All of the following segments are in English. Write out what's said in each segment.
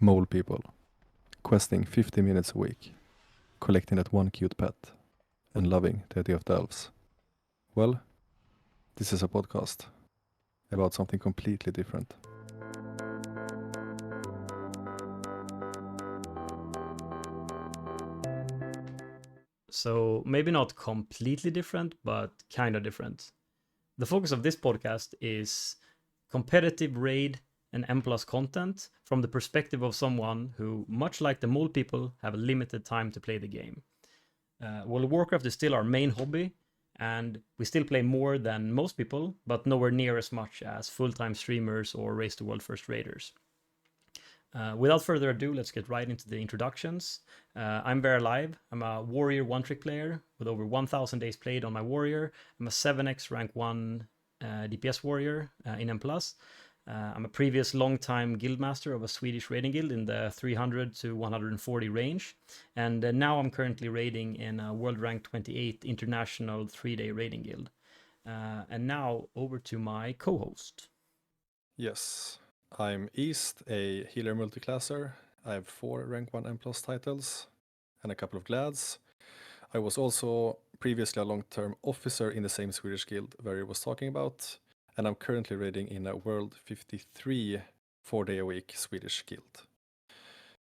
Mole people, questing 50 minutes a week, collecting that one cute pet, and loving the idea of the elves. Well, this is a podcast about something completely different. So maybe not completely different, but kind of different. The focus of this podcast is competitive raid and M+ content from the perspective of someone who, much like the mole people, have a limited time to play the game. World of Warcraft is still our main hobby, and we still play more than most people, but nowhere near as much as full-time streamers or Race to World First raiders. Without further ado, let's get right into the introductions. I'm Very Live. I'm a warrior one-trick player with over 1,000 days played on my warrior. I'm a 7x rank 1 DPS warrior in M+. I'm a previous long-time guildmaster of a Swedish raiding guild in the 300 to 140 range. And now I'm currently raiding in a world rank 28 international 3-day raiding guild. And now over to my co-host. Yes, I'm Eest, a healer multiclasser. I have 4 rank 1 M+ titles and a couple of glads. I was also previously a long-term officer in the same Swedish guild Very was talking about, and I'm currently raiding in a World 53 4-day-a-week Swedish guild.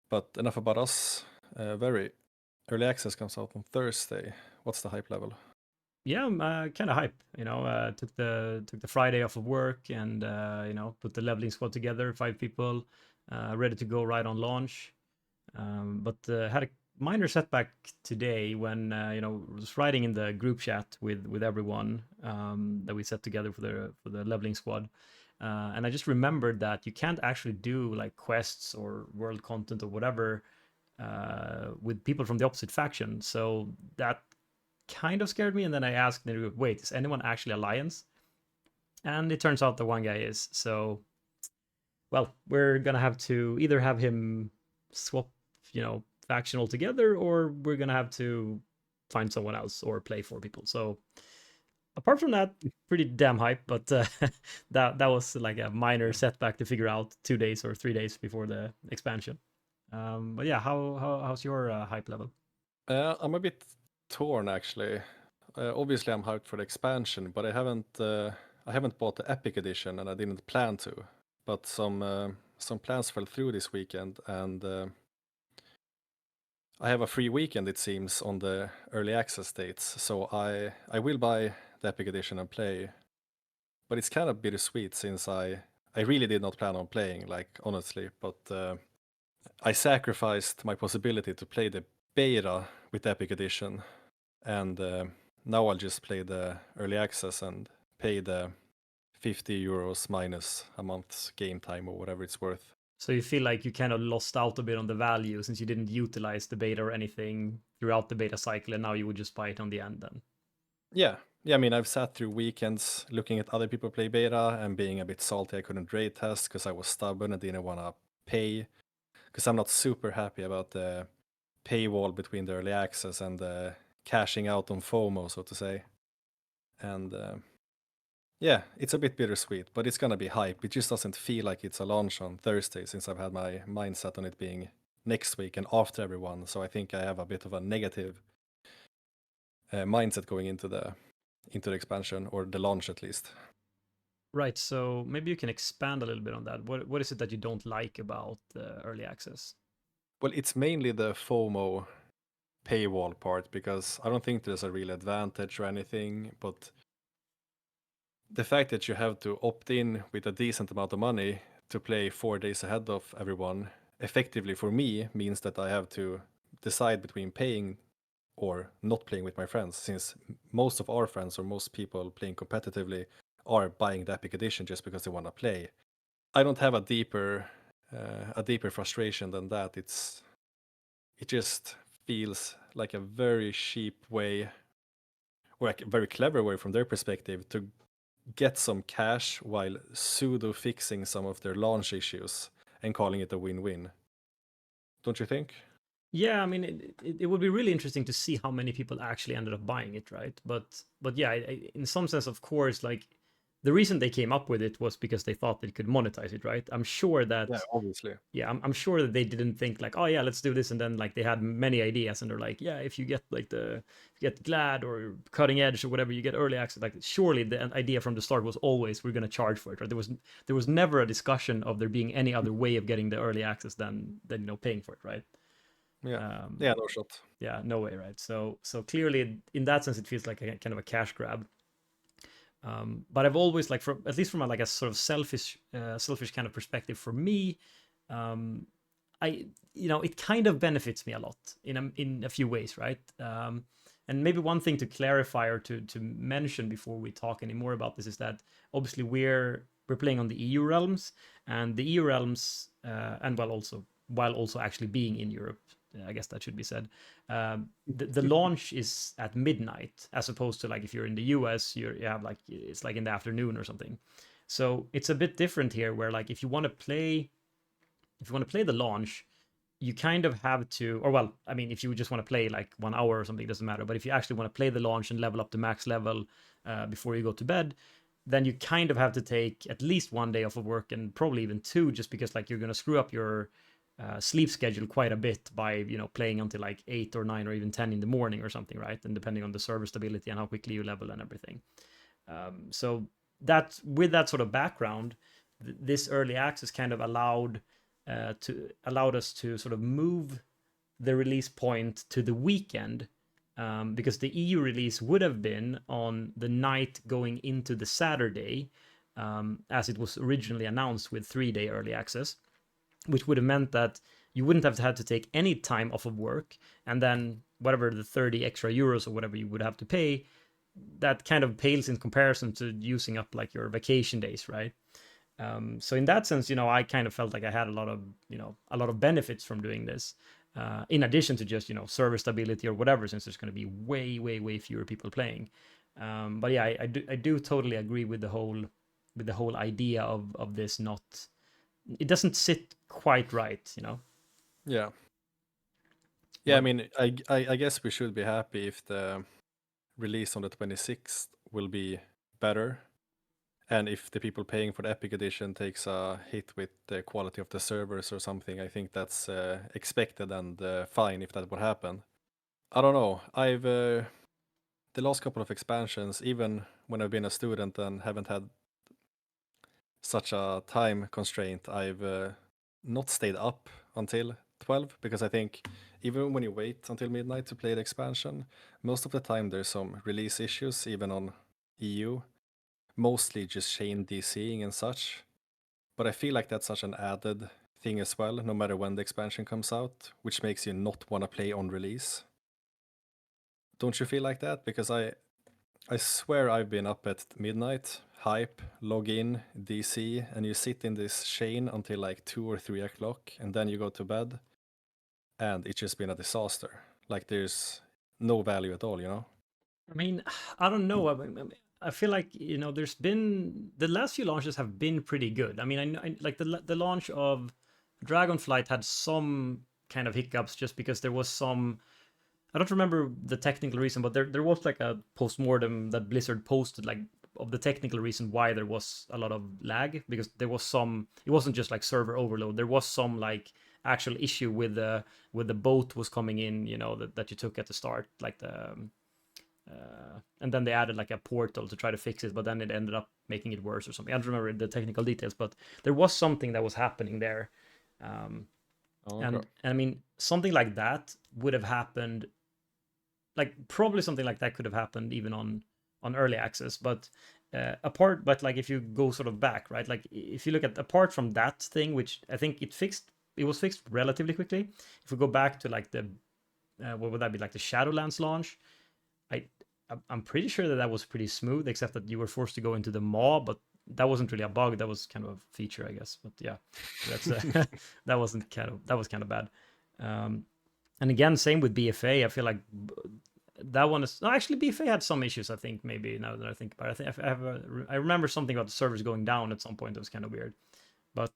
But enough about us. Very, early access comes out on Thursday. What's the hype level? Yeah, I'm kind of hype. Took the Friday off of work and put the leveling squad together, 5 people, ready to go right on launch. But had a minor setback today when was writing in the group chat with everyone that we set together for the leveling squad. And I just remembered that you can't actually do like quests or world content or whatever with people from the opposite faction. So that kind of scared me. And then I asked the group, wait, is anyone actually Alliance? And it turns out the one guy is. So, well, we're gonna have to either have him swap, faction altogether, or we're gonna have to find someone else or play 4 people. So apart from that, pretty damn hype, but that was like a minor setback to figure out 2 days or 3 days before the expansion. But yeah, how's your hype level? I'm a bit torn actually. Obviously, I'm hyped for the expansion, but I haven't bought the Epic edition, and I didn't plan to. But some plans fell through this weekend, and I have a free weekend, it seems, on the early access dates. So I will buy the Epic edition and play. But it's kind of bittersweet since I really did not plan on playing, like honestly. But I sacrificed my possibility to play the beta with the Epic edition, and now I'll just play the early access and pay the 50 euros minus a month's game time or whatever it's worth. So you feel like you kind of lost out a bit on the value since you didn't utilize the beta or anything throughout the beta cycle, and now you would just buy it on the end then. Yeah, I mean, I've sat through weekends looking at other people play beta and being a bit salty I couldn't raid test because I was stubborn and didn't want to pay, because I'm not super happy about the paywall between the early access and the cashing out on FOMO, so to say. And yeah, it's a bit bittersweet, but it's gonna be hype. It just doesn't feel like it's a launch on Thursday since I've had my mindset on it being next week and after everyone. So I think I have a bit of a negative mindset going into the expansion, or the launch at least. Right, so maybe you can expand a little bit on that. What is it that you don't like about early access? Well, it's mainly the FOMO paywall part, because I don't think there's a real advantage or anything, but the fact that you have to opt in with a decent amount of money to play 4 days ahead of everyone, effectively for me means that I have to decide between paying or not playing with my friends, since most of our friends or most people playing competitively are buying the Epic Edition just because they want to play. I don't have a deeper frustration than that. It just feels like a very cheap way, or like a very clever way from their perspective, to get some cash while pseudo fixing some of their launch issues and calling it a win-win. Don't you think? Yeah, I mean, it would be really interesting to see how many people actually ended up buying it, right? But yeah, in some sense, of course, like the reason they came up with it was because they thought they could monetize it, right? I'm sure that Yeah, obviously. yeah, I'm sure that they didn't think like, oh yeah, let's do this, and then like they had many ideas, and they're like, yeah, if you get like if you get Glad or Cutting Edge or whatever, you get early access. Like surely the idea from the start was always we're gonna charge for it, right? There was never a discussion of there being any other way of getting the early access than paying for it, right? Yeah. Um, Yeah, no shot. yeah, no way, right? So clearly in that sense, it feels like a kind of a cash grab. But I've always like, from at least from a, like a sort of selfish kind of perspective, for me, um, I it kind of benefits me a lot in a few ways, right? And maybe one thing to clarify or to mention before we talk any more about this is that obviously we're playing on the EU realms, and the EU realms, and while also actually being in Europe, I guess that should be said. The launch is at midnight, as opposed to like if you're in the US, you have like it's like in the afternoon or something. So it's a bit different here, where like if you want to play the launch, you kind of have to, or well, I mean, if you just want to play like 1 hour or something, it doesn't matter. But if you actually want to play the launch and level up to max level before you go to bed, then you kind of have to take at least 1 day off of work, and probably even two, just because like you're going to screw up your sleep schedule quite a bit by playing until like 8 or 9 or even 10 in the morning or something, right? And depending on the server stability and how quickly you level and everything. So that, with that sort of background, this early access kind of allowed us to sort of move the release point to the weekend, because the EU release would have been on the night going into the Saturday, as it was originally announced with 3-day early access, which would have meant that you wouldn't have had to take any time off of work, and then whatever the 30 extra euros or whatever you would have to pay, that kind of pales in comparison to using up like your vacation days, right? So in that sense, I kind of felt like I had a lot of benefits from doing this, in addition to just server stability or whatever, since there's going to be way, way, way fewer people playing. But yeah, I do totally agree with the whole idea of this. Not, it doesn't sit quite right. Yeah. Yeah, I What? mean, I guess we should be happy if the release on the 26th will be better. And if the people paying for the Epic Edition takes a hit with the quality of the servers or something, I think that's expected and fine if that would happen. I don't know. The last couple of expansions, even when I've been a student and haven't had such a time constraint, I've not stayed up until 12, because I think even when you wait until midnight to play the expansion, most of the time there's some release issues, even on EU, mostly just chain DCing and such. But I feel like that's such an added thing as well, no matter when the expansion comes out, which makes you not want to play on release. Don't you feel like that? Because I swear I've been up at midnight, hype, log in, DC, and you sit in this chain until like 2 or 3 o'clock, and then you go to bed, and it's just been a disaster. Like there's no value at all? I mean, I don't know. I feel like there's been the last few launches have been pretty good. I mean, like the launch of Dragonflight had some kind of hiccups, just because there was some. I don't remember the technical reason, but there was like a postmortem that Blizzard posted, like, of the technical reason why there was a lot of lag, because there was some. It wasn't just like server overload. There was some like actual issue with the boat was coming in, that you took at the start, like and then they added like a portal to try to fix it, but then it ended up making it worse or something. I don't remember the technical details, but there was something that was happening there. Um, Oh, okay. and I mean, something like that would have happened, like probably something like that could have happened even on early access. But but like if you go sort of back, right? Like if you look at, apart from that thing, which I think it was fixed relatively quickly. If we go back to like the what would that be, like the Shadowlands launch? I I'm pretty sure that was pretty smooth, except that you were forced to go into the maw, but that wasn't really a bug. That was kind of a feature, I guess. But yeah, that's that was kind of bad. Um, and again, same with BFA. I feel like that one is, no, actually BFA had some issues. I think, maybe now that I think about it, I remember something about the servers going down at some point. That was kind of weird. But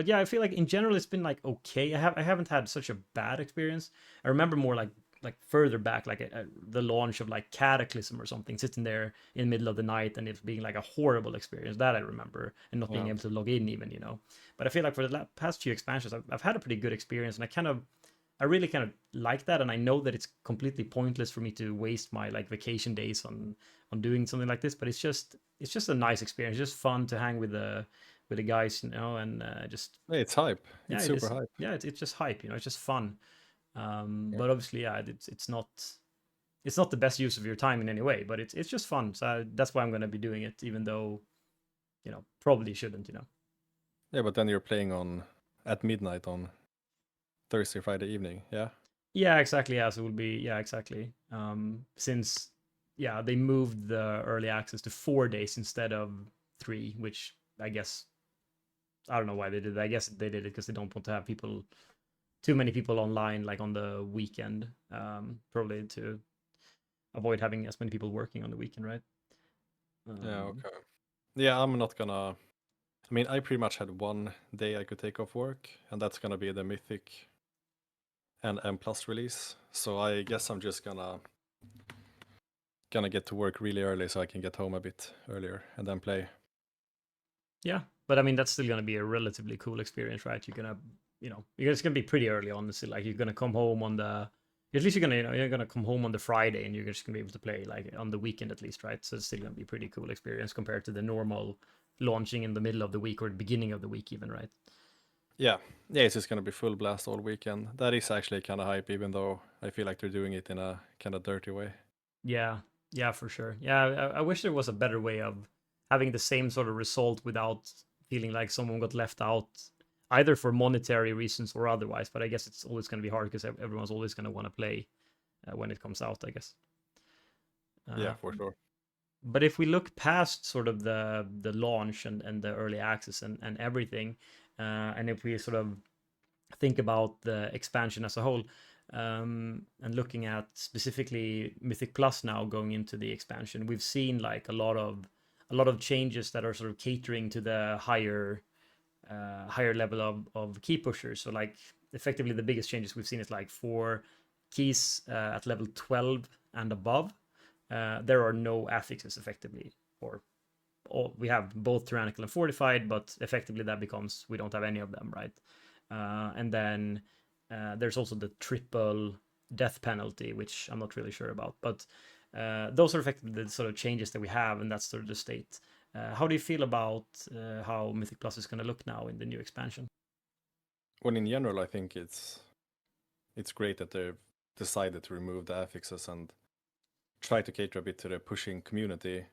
yeah, I feel like in general it's been like okay. I haven't had such a bad experience. I remember more like like further back, like the launch of like Cataclysm or something, sitting there in the middle of the night and it being like a horrible experience. That I remember, and not being Yeah. able to log in even, you know. But I feel like for the past few expansions, I've had a pretty good experience, and I really kind of like that. And I know that it's completely pointless for me to waste my like vacation days on doing something like this, but it's just a nice experience, just fun to hang with the guys, you know, and just Hey, it's hype. yeah, It's it super is. hype. Yeah, it's just hype, you know. It's just fun. Yeah. But obviously, yeah, it's not the best use of your time in any way. But it's just fun. So that's why I'm going to be doing it, even though, you know, probably shouldn't, you know. Yeah, but then you're playing on at midnight on Thursday, Friday evening. Yeah. Yeah, exactly. Yeah, so it will be yeah, exactly. Since yeah, they moved the early access to 4 days instead of 3, which I guess I don't know why they did that. I guess they did it because they don't want to have people too many people online like on the weekend. Probably to avoid having as many people working on the weekend, right? Yeah. Um, Okay. Yeah, I'm not gonna. I mean, I pretty much had one day I could take off work, and that's gonna be the Mythic and M Plus release. So I guess I'm just gonna get to work really early so I can get home a bit earlier and then play. yeah, but I mean that's still gonna be a relatively cool experience, right? You're gonna, you know, it's gonna be pretty early on. So like you're gonna come home on the, at least you're gonna, you know, you're gonna come home on the Friday and you're just gonna be able to play like on the weekend at least, right? So it's still gonna be a pretty cool experience compared to the normal launching in the middle of the week or the beginning of the week, even, right? Yeah, yeah, it's just gonna be full blast all weekend. That is actually kind of hype, even though I feel like they're doing it in a kind of dirty way. Yeah, yeah, for sure. Yeah, I wish there was a better way of having the same sort of result without feeling like someone got left out, either for monetary reasons or otherwise. But I guess it's always going to be hard because everyone's always going to want to play when it comes out, I guess. Yeah, Uh, for sure. but if we look past sort of the launch and the early access and everything, and if we sort of think about the expansion as a whole, and looking at specifically Mythic Plus now going into the expansion, we've seen like a lot of changes that are sort of catering to the higher level of key pushers. So like effectively the biggest changes we've seen is like for keys at level 12 and above, there are no affixes effectively, or we have both tyrannical and fortified, but effectively that becomes we don't have any of them, right? And then there's also the triple death penalty, which I'm not really sure about, but those are effectively the sort of changes that we have, and that's sort of the state. How do you feel about how Mythic Plus is going to look now in the new expansion? Well, in general, I think it's great that they've decided to remove the affixes and try to cater a bit to the pushing community.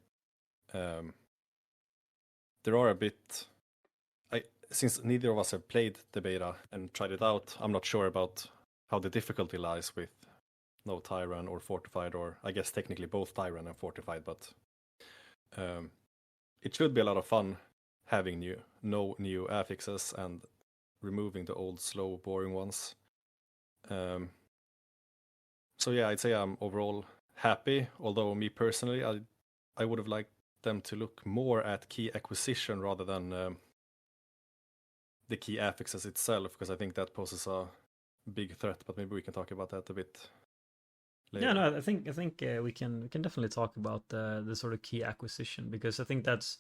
Um, there are a bit. Since neither of us have played the beta and tried it out, I'm not sure about how the difficulty lies with no Tyrant or Fortified, or I guess technically both Tyrant and Fortified, but um, it should be a lot of fun having no new affixes and removing the old, slow, boring ones. Um, so yeah, I'd say I'm overall happy, although me personally, I would have liked them to look more at key acquisition rather than the key affixes itself, because I think that poses a big threat. But maybe we can talk about that a bit Yeah, later. no, I think we can definitely talk about the sort of key acquisition, because I think that's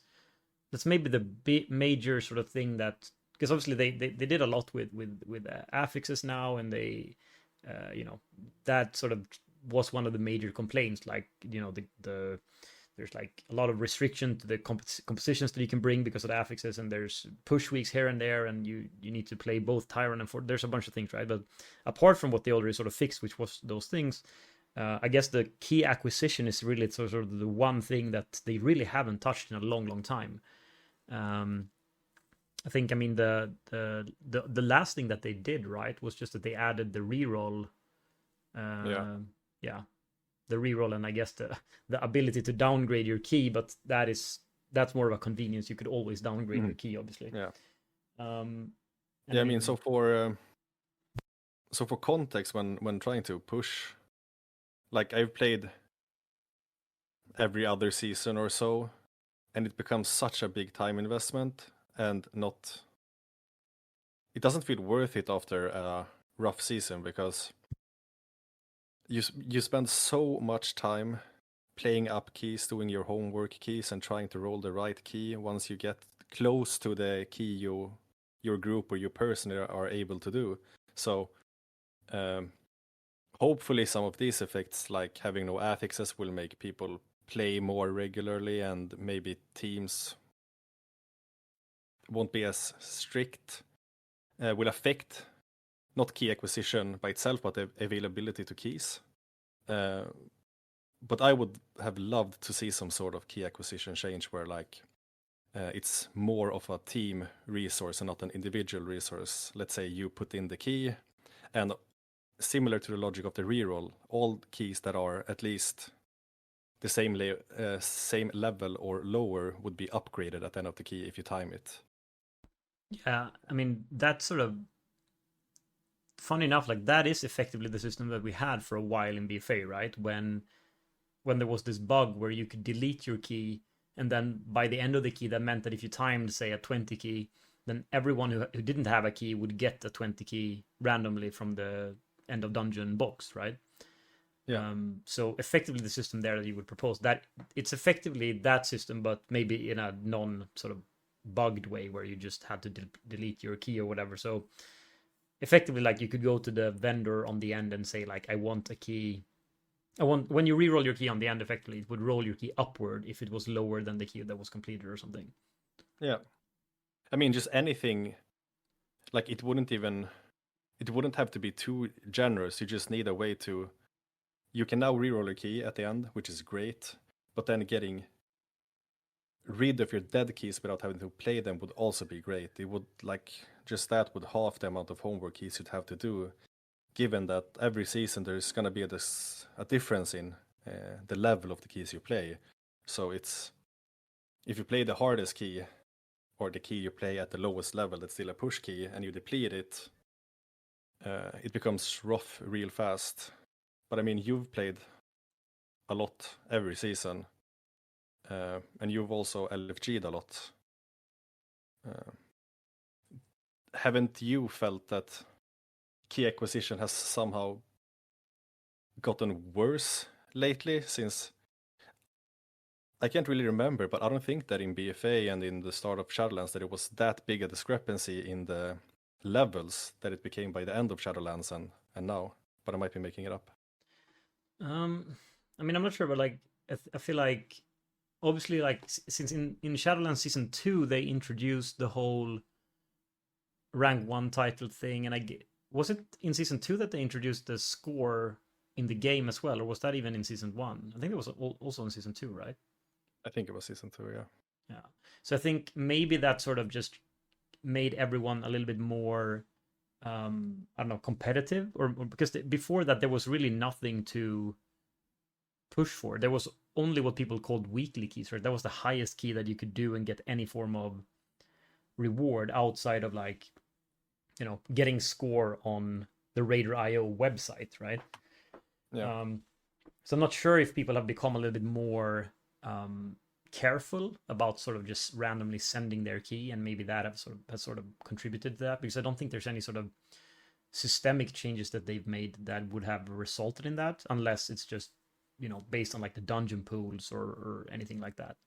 maybe the major sort of thing that, because obviously they did a lot with affixes now, and they you know, that sort of was one of the major complaints, like, you know, the there's like a lot of restriction to the compositions that you can bring because of the affixes, and there's push weeks here and there, and you need to play both tyrant and fort. There's a bunch of things, right? But apart from what they already sort of fixed, which was those things, I guess the key acquisition is really sort of the one thing that they really haven't touched in a long time. um I think, I mean, the last thing that they did, right, was just that they added the reroll. Yeah. Uh, yeah, the reroll, and I guess the ability to downgrade your key, but that's more of a convenience. You could always downgrade your Mhm. key, obviously. Yeah. Um, and Yeah. I I mean, mean, so for context, when trying to push, like I've played every other season or so, and it becomes such a big time investment, and not it doesn't feel worth it after a rough season, because you spend so much time playing up keys, doing your homework keys, and trying to roll the right key. Once you get close to the key your group or you personally are able to do. So hopefully some of these effects, like having no affixes, will make people play more regularly, and maybe teams won't be as strict. Will affect not key acquisition by itself, but the availability to keys. But I would have loved to see some sort of key acquisition change where like it's more of a team resource and not an individual resource. Let's say you put in the key, and similar to the logic of the reroll, all keys that are at least the same level or lower would be upgraded at the end of the key if you time it. Yeah, I mean, that's sort of funny enough, like that is effectively the system that we had for a while in BFA, right? When there was this bug where you could delete your key, and then by the end of the key, that meant that if you timed, say, a 20 key, then everyone who didn't have a key would get a 20 key randomly from the end of dungeon box, right? Yeah. So effectively, the system there that you would propose, that it's effectively that system, but maybe in a non sort of bugged way where you just had to delete your key or whatever. So effectively, like you could go to the vendor on the end and say, like, I want a key. I want, when you re-roll your key on the end, effectively, it would roll your key upward if it was lower than the key that was completed or something. Yeah. I mean, just anything, like it wouldn't have to be too generous. You just need a way to, you can now reroll a key at the end, which is great, but then getting rid of your dead keys without having to play them would also be great. It would, like, just that would half the amount of homework keys you'd have to do, given that every season there's going to be a difference in the level of the keys you play. So it's, if you play the hardest key, or the key you play at the lowest level that's still a push key, and you deplete it, it becomes rough real fast. But I mean, you've played a lot every season, and you've also LFG'd a lot. Haven't you felt that key acquisition has somehow gotten worse lately? Since I can't really remember, but I don't think that in BFA and in the start of Shadowlands that it was that big a discrepancy in the levels that it became by the end of Shadowlands and now. But I might be making it up. I mean, I'm not sure, but like, I feel like, obviously, like, since in Shadowlands Season 2, they introduced the whole rank 1 title thing, and was it in Season 2 that they introduced the score in the game as well, or was that even in Season 1? I think it was also in Season 2, right? I think it was Season 2, yeah. Yeah. So I think maybe that sort of just made everyone a little bit more, I don't know, competitive, or because before that there was really nothing to push for. There was only what people called weekly keys, right? That was the highest key that you could do and get any form of reward outside of, like, you know, getting score on the Raider.io website, right? Yeah. So I'm not sure if people have become a little bit more careful about sort of just randomly sending their key, and maybe that has sort of contributed to that, because I don't think there's any sort of systemic changes that they've made that would have resulted in that, unless it's just, you know, based on like the dungeon pools or anything like that.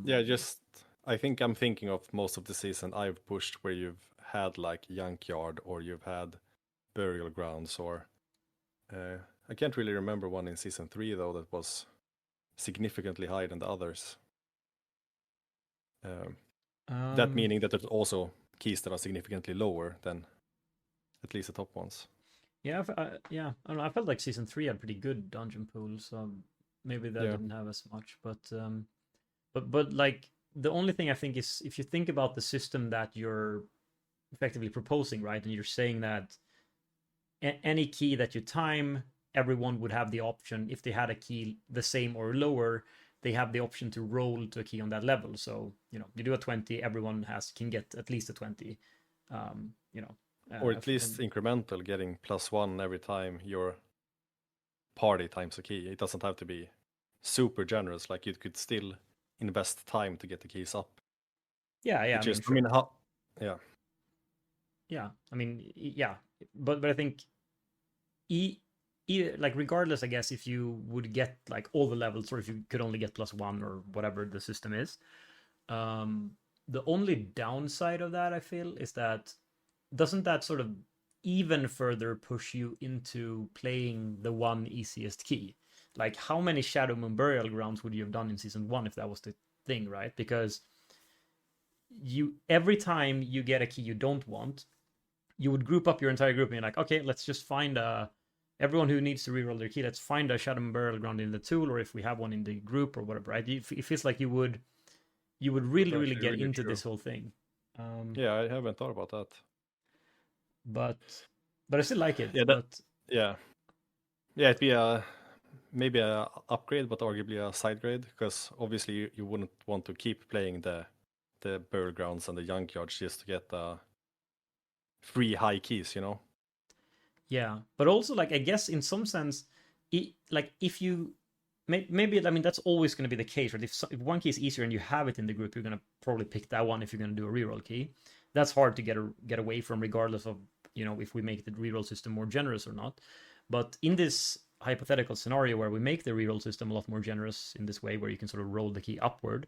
Yeah, just I think I'm thinking of most of the season I've pushed where you've had like Junkyard or you've had Burial Grounds, or I can't really remember one in Season 3 though that was significantly higher than the others. That meaning that there's also keys that are significantly lower than at least the top ones. Yeah, yeah. I don't know. I felt like Season 3 had pretty good dungeon pools, so maybe that Yeah. didn't have as much. But like, the only thing I think is, if you think about the system that you're effectively proposing, right, and you're saying that any key that you time, everyone would have the option, if they had a key the same or lower, they have the option to roll to a key on that level. So, you know, you do a 20, everyone can get at least a 20. You know, Or at least incremental, getting +1 every time your party times a key. It doesn't have to be super generous. Like you could still invest time to get the keys up. Yeah, It just, sure. I mean, how? Yeah. Yeah, I mean, yeah, but I think like regardless, I guess, if you would get like all the levels, or if you could only get +1 or whatever the system is, the only downside of that I feel is that doesn't that sort of even further push you into playing the one easiest key? Like how many Shadow Moon Burial Grounds would you have done in season 1 if that was the thing, right? Because you every time you get a key you don't want, you would group up your entire group and you're like, okay, let's just find everyone who needs to reroll their key, let's find a Shadow Moon Burial Ground in the tool, or if we have one in the group or whatever, right? It feels like you would really get really into true. this whole thing. Yeah, I haven't thought about that. But I still like it. Yeah, But yeah, it'd be maybe a upgrade, but arguably a side grade, because obviously you wouldn't want to keep playing the burial grounds and the junkyards just to get free high keys, you know? yeah, but also like I guess in some sense, like if you maybe I mean that's always going to be the case, right? If one key is easier and you have it in the group, you're going to probably pick that one if you're going to do a reroll key. That's hard to get away from, regardless of if we make the reroll system more generous or not. But in this hypothetical scenario where we make the reroll system a lot more generous in this way, where you can sort of roll the key upward,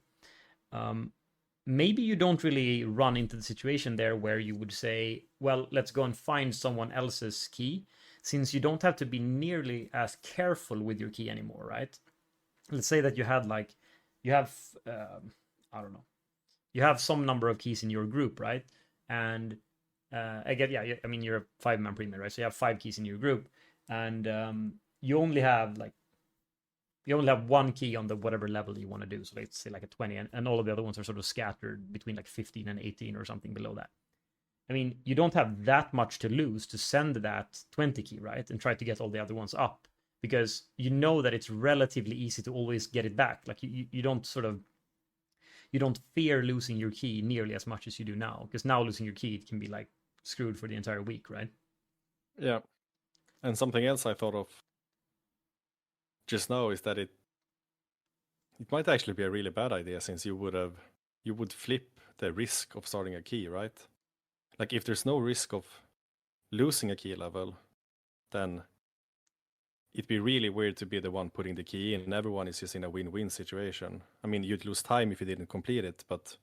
maybe you don't really run into the situation there where you would say, well, let's go and find someone else's key, since you don't have to be nearly as careful with your key anymore, right? Let's say that you have I don't know, you have some number of keys in your group, right? And I mean, you're a 5-man premier, right? So you have 5 keys in your group, and you only have one key on the whatever level you want to do. So let's say like a 20, and all of the other ones are sort of scattered between like 15 and 18 or something below that. I mean, you don't have that much to lose to send that 20 key, right? And try to get all the other ones up, because you know that it's relatively easy to always get it back. Like you don't fear losing your key nearly as much as you do now, because now losing your key, it can be like screwed for the entire week, right? Yeah. And something else I thought of just now is that it might actually be a really bad idea, since you would flip the risk of starting a key, right? Like if there's no risk of losing a key level, then it'd be really weird to be the one putting the key in, and everyone is just in a win-win situation. I mean, you'd lose time if you didn't complete it, but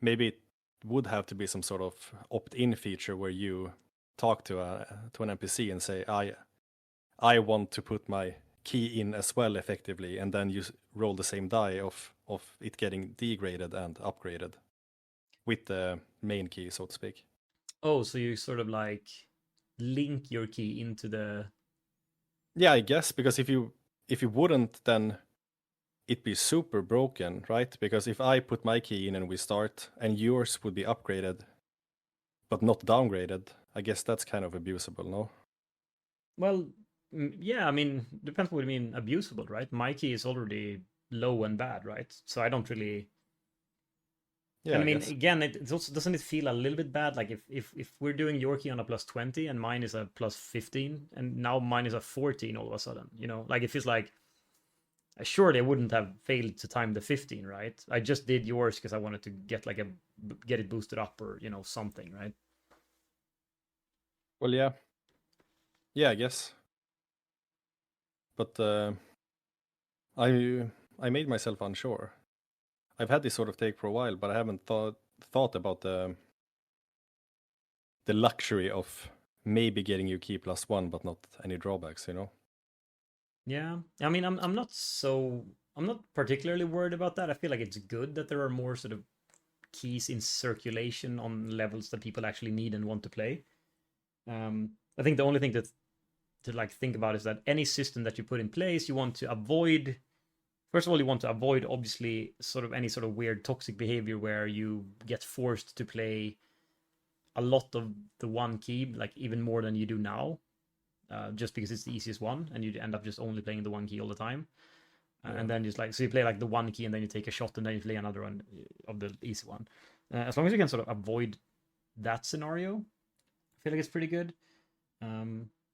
maybe it would have to be some sort of opt-in feature where you talk to an NPC and say, I want to put my key in as well effectively, and then you roll the same die of it getting degraded and upgraded with the main key, so to speak. Oh, so you sort of like link your key into the... Yeah, I guess, because if you wouldn't, then it'd be super broken, right? Because if I put my key in and we start, and yours would be upgraded but not downgraded, I guess that's kind of abusable, no? Well, yeah, I mean, depends what you mean abusable, right? My key is already low and bad, right? So I don't really... Yeah, And I I mean, guess. again, it also doesn't it feel a little bit bad? Like if we're doing your key on a +20 and mine is a +15, and now mine is a 14 all of a sudden, like it feels like surely I wouldn't have failed to time the 15, right? I just did yours because I wanted to get it boosted up, or something, right? Well, yeah. Yeah, I guess. But I made myself unsure. I've had this sort of take for a while, but I haven't thought about the luxury of maybe getting you key +1 but not any drawbacks, Yeah, I mean, I'm not particularly worried about that. I feel like it's good that there are more sort of keys in circulation on levels that people actually need and want to play. I think the only thing to like think about is that any system that you put in place, you want to avoid. First of all, you want to avoid obviously sort of any sort of weird toxic behavior where you get forced to play a lot of the one key, like even more than you do now, just because it's the easiest one, and you end up just only playing the one key all the time. And then just like, so you play like the one key and then you take a shot and then you play another one of the easy one. As long as you can sort of avoid that scenario, I feel like it's pretty good.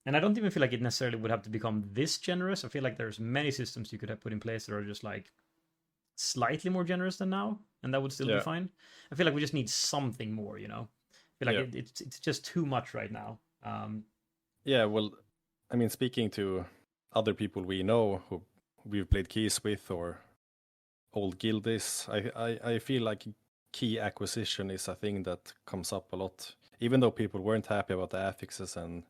And I don't even feel like it necessarily would have to become this generous. I feel like there's many systems you could have put in place that are just like slightly more generous than now, and that would still be fine. I feel like we just need something more, I feel like it's just too much right now. Yeah, well, I mean, speaking to other people we know who we've played keys with or old guildies, I feel like key acquisition is a thing that comes up a lot. Even though people weren't happy about the affixes and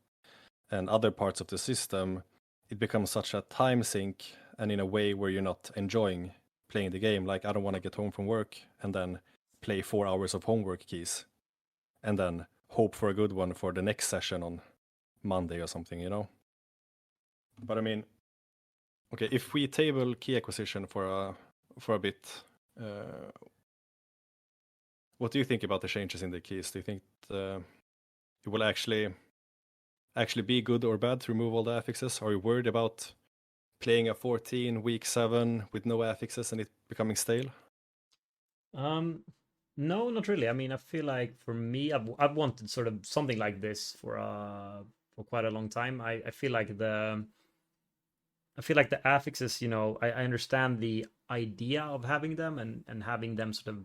other parts of the system, it becomes such a time sink and in a way where you're not enjoying playing the game. Like, I don't want to get home from work and then play 4 hours of homework keys and then hope for a good one for the next session on Monday or something, you know? But I mean, okay, if we table key acquisition for a bit, what do you think about the changes in the keys? Do you think it will actually be good or bad to remove all the affixes? Are you worried about playing a 14 week 7 with no affixes and it becoming stale? No, not really. I mean, I feel like for me, I've wanted sort of something like this for quite a long time. I feel like the affixes, you know, I understand the idea of having them and having them sort of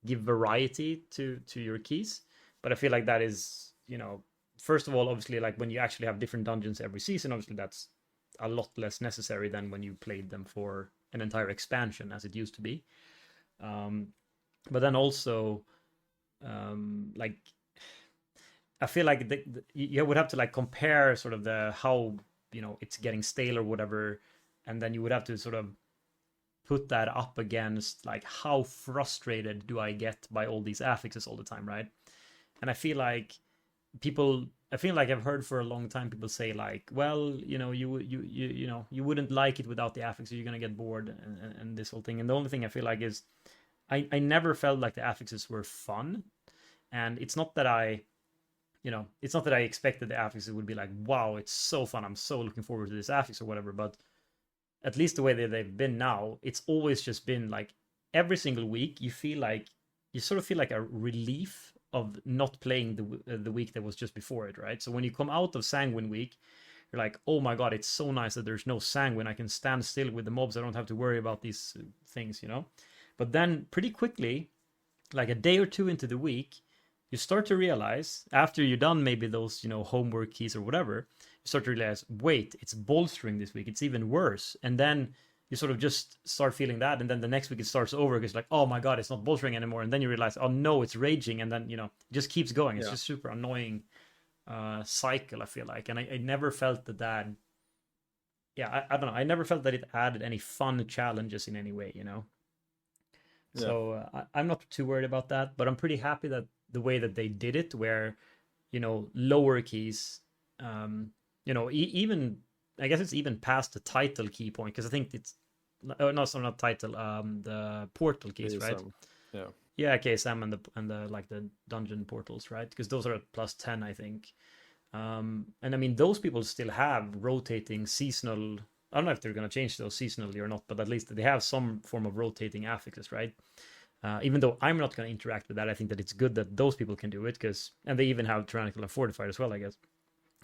give variety to your keys, but I feel like that is, you know, first of all, obviously, like when you actually have different dungeons every season, obviously that's a lot less necessary than when you played them for an entire expansion as it used to be. But then also, like I feel like you would have to like compare sort of the how, you know, it's getting stale or whatever, and then you would have to sort of put that up against like how frustrated do I get by all these affixes all the time, right? And I feel like I've heard for a long time people say like, well, you know, you know, you wouldn't like it without the affixes, you're gonna get bored and this whole thing. And the only thing I feel like is I never felt like the affixes were fun. And it's not that it's not that I expected the affixes would be like, wow, it's so fun, I'm so looking forward to this affix or whatever, but at least the way that they've been now, it's always just been like every single week you sort of feel like a relief of not playing the week that was just before it, right? So when you come out of Sanguine week, you're like, oh my god, it's so nice that there's no Sanguine. I can stand still with the mobs. I don't have to worry about these things, you know. But then pretty quickly, like a day or two into the week, you start to realize after you're done maybe those, you know, homework keys or whatever, you start to realize, wait, it's bolstering this week, it's even worse. And then you sort of just start feeling that, and then the next week it starts over because like, oh my god, it's not bolstering anymore. And then you realize, oh no, it's raging. And then, you know, it just keeps going. It's just super annoying cycle, I feel like. And I never felt that I don't know, I never felt that it added any fun challenges in any way, you know. So I'm not too worried about that, but I'm pretty happy that the way that they did it, where, you know, lower keys, you know, even I guess it's even past the title key point, because I think it's no, so not title, the portal keys, right? Yeah, KSM and the like the dungeon portals, right? Because those are at +10, I think. And I mean, those people still have rotating seasonal. I don't know if they're going to change those seasonally or not, but at least they have some form of rotating affixes, right? Even though I'm not going to interact with that, I think that it's good that those people can do it, and they even have Tyrannical and Fortified as well, I guess,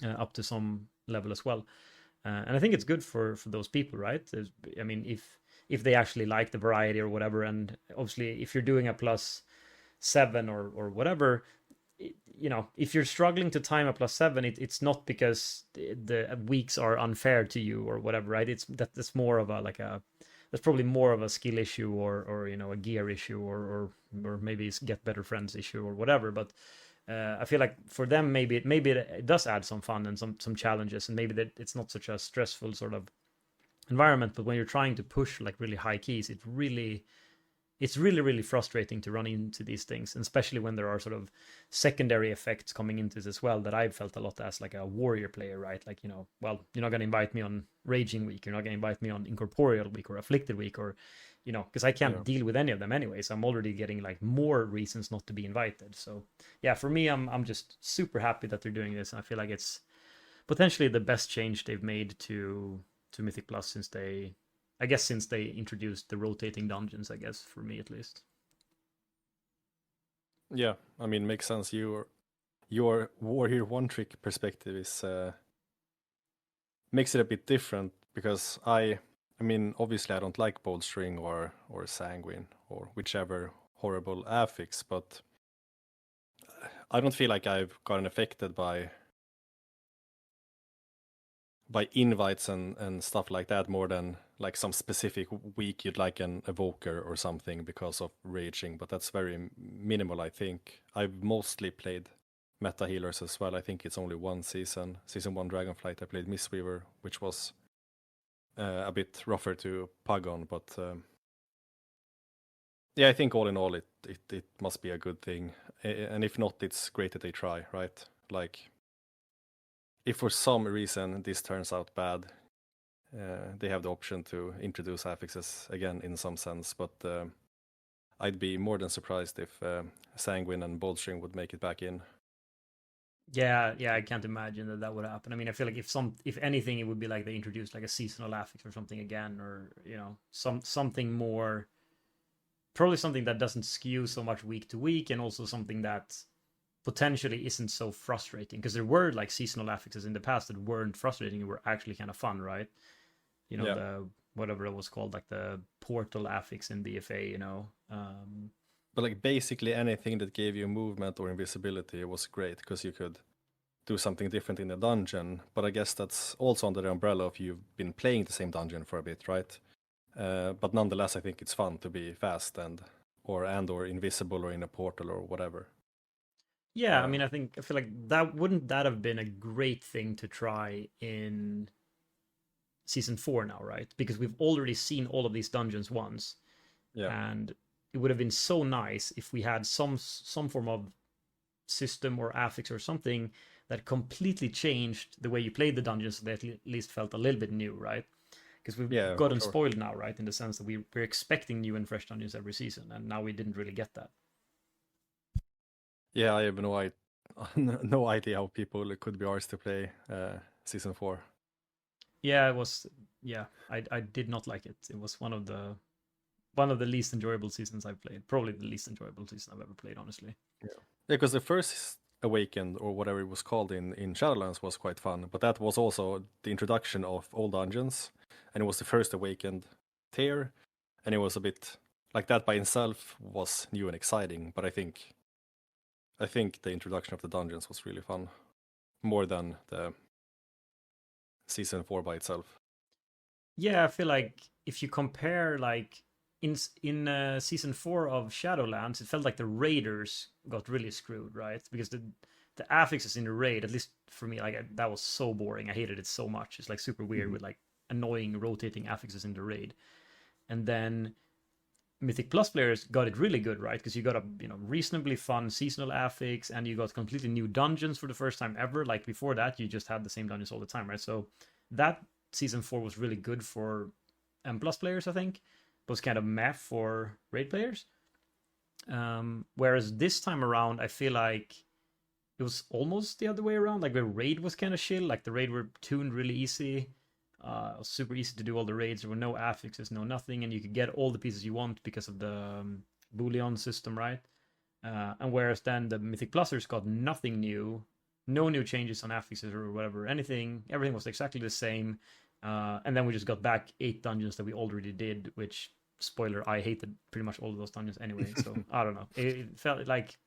up to some level as well. And I think it's good for those people, right? I mean, if they actually like the variety or whatever, and obviously if you're doing a +7 or whatever, you know, if you're struggling to time a +7, it's not because the weeks are unfair to you or whatever, right? That's more of a that's probably more of a skill issue or you know, a gear issue or maybe it's get better friends issue or whatever. But I feel like for them maybe it does add some fun and some challenges, and maybe that it's not such a stressful sort of environment. But when you're trying to push like really high keys, it's really frustrating to run into these things, and especially when there are sort of secondary effects coming into this as well, that I've felt a lot as like a warrior player, right? Like, you know, well, you're not going to invite me on raging week, you're not going to invite me on incorporeal week or afflicted week, or, you know, because I can't deal with any of them anyway, so I'm already getting like more reasons not to be invited. So yeah, for me, I'm just super happy that they're doing this, and I feel like it's potentially the best change they've made to Mythic Plus since they introduced the rotating dungeons, I guess, for me at least. Yeah, I mean, makes sense. Your Warrior One Trick perspective is makes it a bit different, because I mean, obviously I don't like Boldstring or Sanguine or whichever horrible affix, but I don't feel like I've gotten affected by by invites and stuff like that more than like some specific week you'd like an evoker or something because of raging, but that's very minimal, I think. I've mostly played meta healers as well. I think it's only one season 1 Dragonflight I played Mistweaver, which was a bit rougher to pug on, but yeah, I think all in all it must be a good thing. And if not, it's great that they try, right? Like, if for some reason this turns out bad, they have the option to introduce affixes again in some sense, but I'd be more than surprised if Sanguine and Boldstring would make it back in. Yeah, yeah, I can't imagine that that would happen. I mean, I feel like if anything, it would be like they introduced like a seasonal affix or something again, or you know, something more, probably something that doesn't skew so much week to week, and also something that potentially isn't so frustrating, because there were like seasonal affixes in the past that weren't frustrating and were actually kind of fun, right? You know, Yeah. the whatever it was called, like the portal affix in BFA, you know. But like basically anything that gave you movement or invisibility was great because you could do something different in the dungeon. But I guess that's also under the umbrella of you've been playing the same dungeon for a bit, right? But nonetheless, I think it's fun to be fast or invisible or in a portal or whatever. Yeah, I mean, I feel like that have been a great thing to try in season 4 now, right? Because we've already seen all of these dungeons once, Yeah. and it would have been so nice if we had some form of system or affix or something that completely changed the way you played the dungeons, so that at least felt a little bit new, right? Because we've Yeah, for gotten sure. spoiled now, right? In the sense that we're expecting new and fresh dungeons every season, and now we didn't really get that. Yeah, I have no idea how people could be arsed to play season 4. Yeah, it was. Yeah, I did not like it. It was one of the least enjoyable seasons I've played. Probably the least enjoyable season I've ever played, honestly. Yeah, because the first Awakened or whatever it was called in Shadowlands was quite fun, but that was also the introduction of all dungeons, and it was the first Awakened tier, and it was a bit like that by itself was new and exciting. But I think the introduction of the dungeons was really fun, more than the season 4 by itself. Yeah, I feel like if you compare like in season 4 of Shadowlands, it felt like the raiders got really screwed, right? Because the affixes in the raid, at least for me, like that was so boring. I hated it so much. It's like super weird with like annoying rotating affixes in the raid. And then Mythic Plus players got it really good, right? Because you got a reasonably fun seasonal affix, and you got completely new dungeons for the first time ever. Like before that, you just had the same dungeons all the time, right? So that season 4 was really good for M Plus players, I think. But was kind of meh for raid players. Whereas this time around, I feel like it was almost the other way around. Like the raid was kind of chill. Like the raid were tuned really easy. It was super easy to do all the raids. There were no affixes, no nothing, and you could get all the pieces you want because of the Boolean system, right? And whereas then the Mythic Plusers got nothing new, no new changes on affixes or whatever, anything, everything was exactly the same. And then we just got back 8 dungeons that we already did, which, spoiler, I hated pretty much all of those dungeons anyway. So I don't know. It felt like,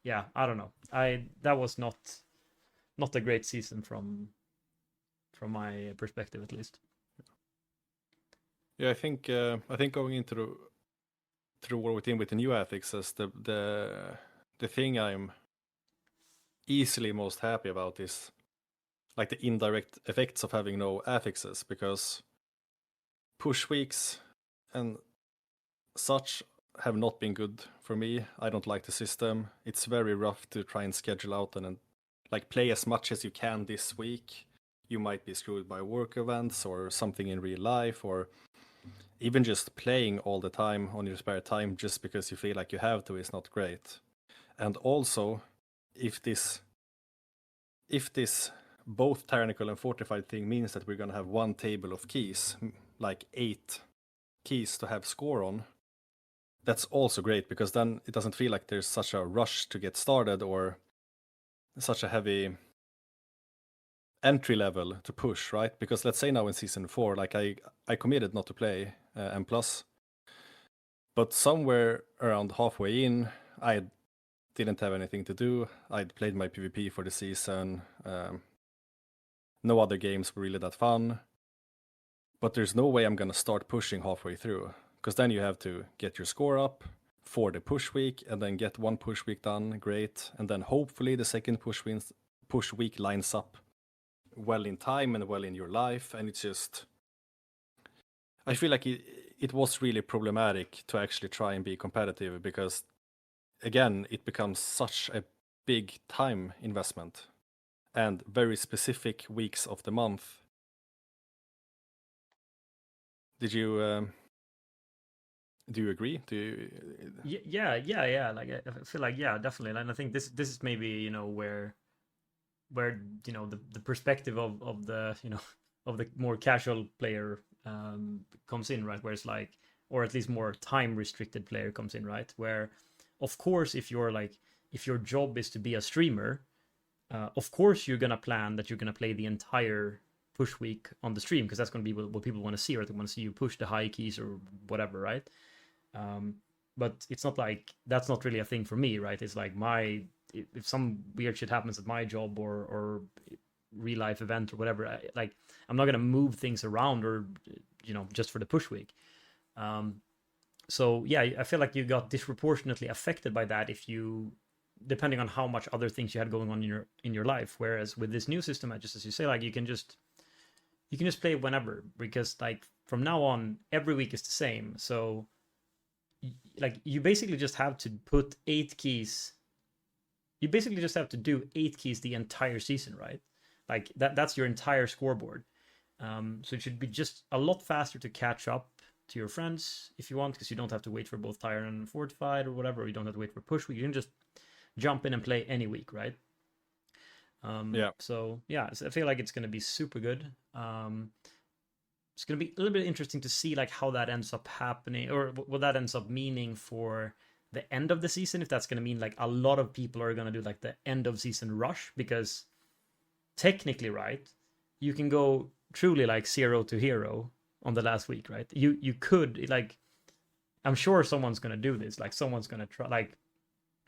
yeah, I don't know. That was not a great season from my perspective, at least. Yeah, I think going into the War Within with the new affixes, the thing I'm easily most happy about is like the indirect effects of having no affixes, because push weeks and such have not been good for me. I don't like the system. It's very rough to try and schedule out and like play as much as you can this week. You might be screwed by work events or something in real life, or even just playing all the time on your spare time just because you feel like you have to is not great. And also, if this both tyrannical and fortified thing means that we're going to have one table of keys, like 8 keys to have score on, that's also great, because then it doesn't feel like there's such a rush to get started or such a heavy entry level to push, right? Because let's say now in season 4, like I committed not to play M plus, but somewhere around halfway in, I didn't have anything to do. I'd played my PvP for the season. no other games were really that fun. But there's no way I'm gonna start pushing halfway through, because then you have to get your score up for the push week, and then get one push week done, great, and then hopefully the second push week lines up well in time and well in your life, and it's just, I feel like it was really problematic to actually try and be competitive, because again, it becomes such a big time investment and very specific weeks of the month. Did you do you agree? Do you? Yeah. Like I feel like yeah, definitely. And I think this is maybe, you know, where you know the perspective of the, you know, of the more casual player comes in, right? Where it's like, or at least more time restricted player comes in, right? Where of course if you're like, if your job is to be a streamer, of course you're gonna plan that you're gonna play the entire push week on the stream, because that's gonna be what people want to see, right? They want to see you push the high keys or whatever, right? But it's not like, that's not really a thing for me, right? It's like if some weird shit happens at my job or real life event or whatever, I'm not gonna move things around, or you know, just for the push week. So yeah, I feel like you got disproportionately affected by that, if you, depending on how much other things you had going on in your life. Whereas with this new system, just as you say, like you can just play whenever, because like from now on every week is the same. So like you basically just have to put 8 keys. You basically just have to do 8 keys the entire season, right? Like that's your entire scoreboard. So it should be just a lot faster to catch up to your friends if you want, because you don't have to wait for both tired and fortified or whatever. Or you don't have to wait for push week. You can just jump in and play any week, right? Yeah. So yeah, I feel like it's going to be super good. It's going to be a little bit interesting to see like how that ends up happening, or what that ends up meaning for the end of the season. If that's going to mean like a lot of people are going to do like the end of season rush, because technically, right, you can go truly like 0 to hero on the last week, right? You could, like, I'm sure someone's going to do this. Like someone's going to try, like,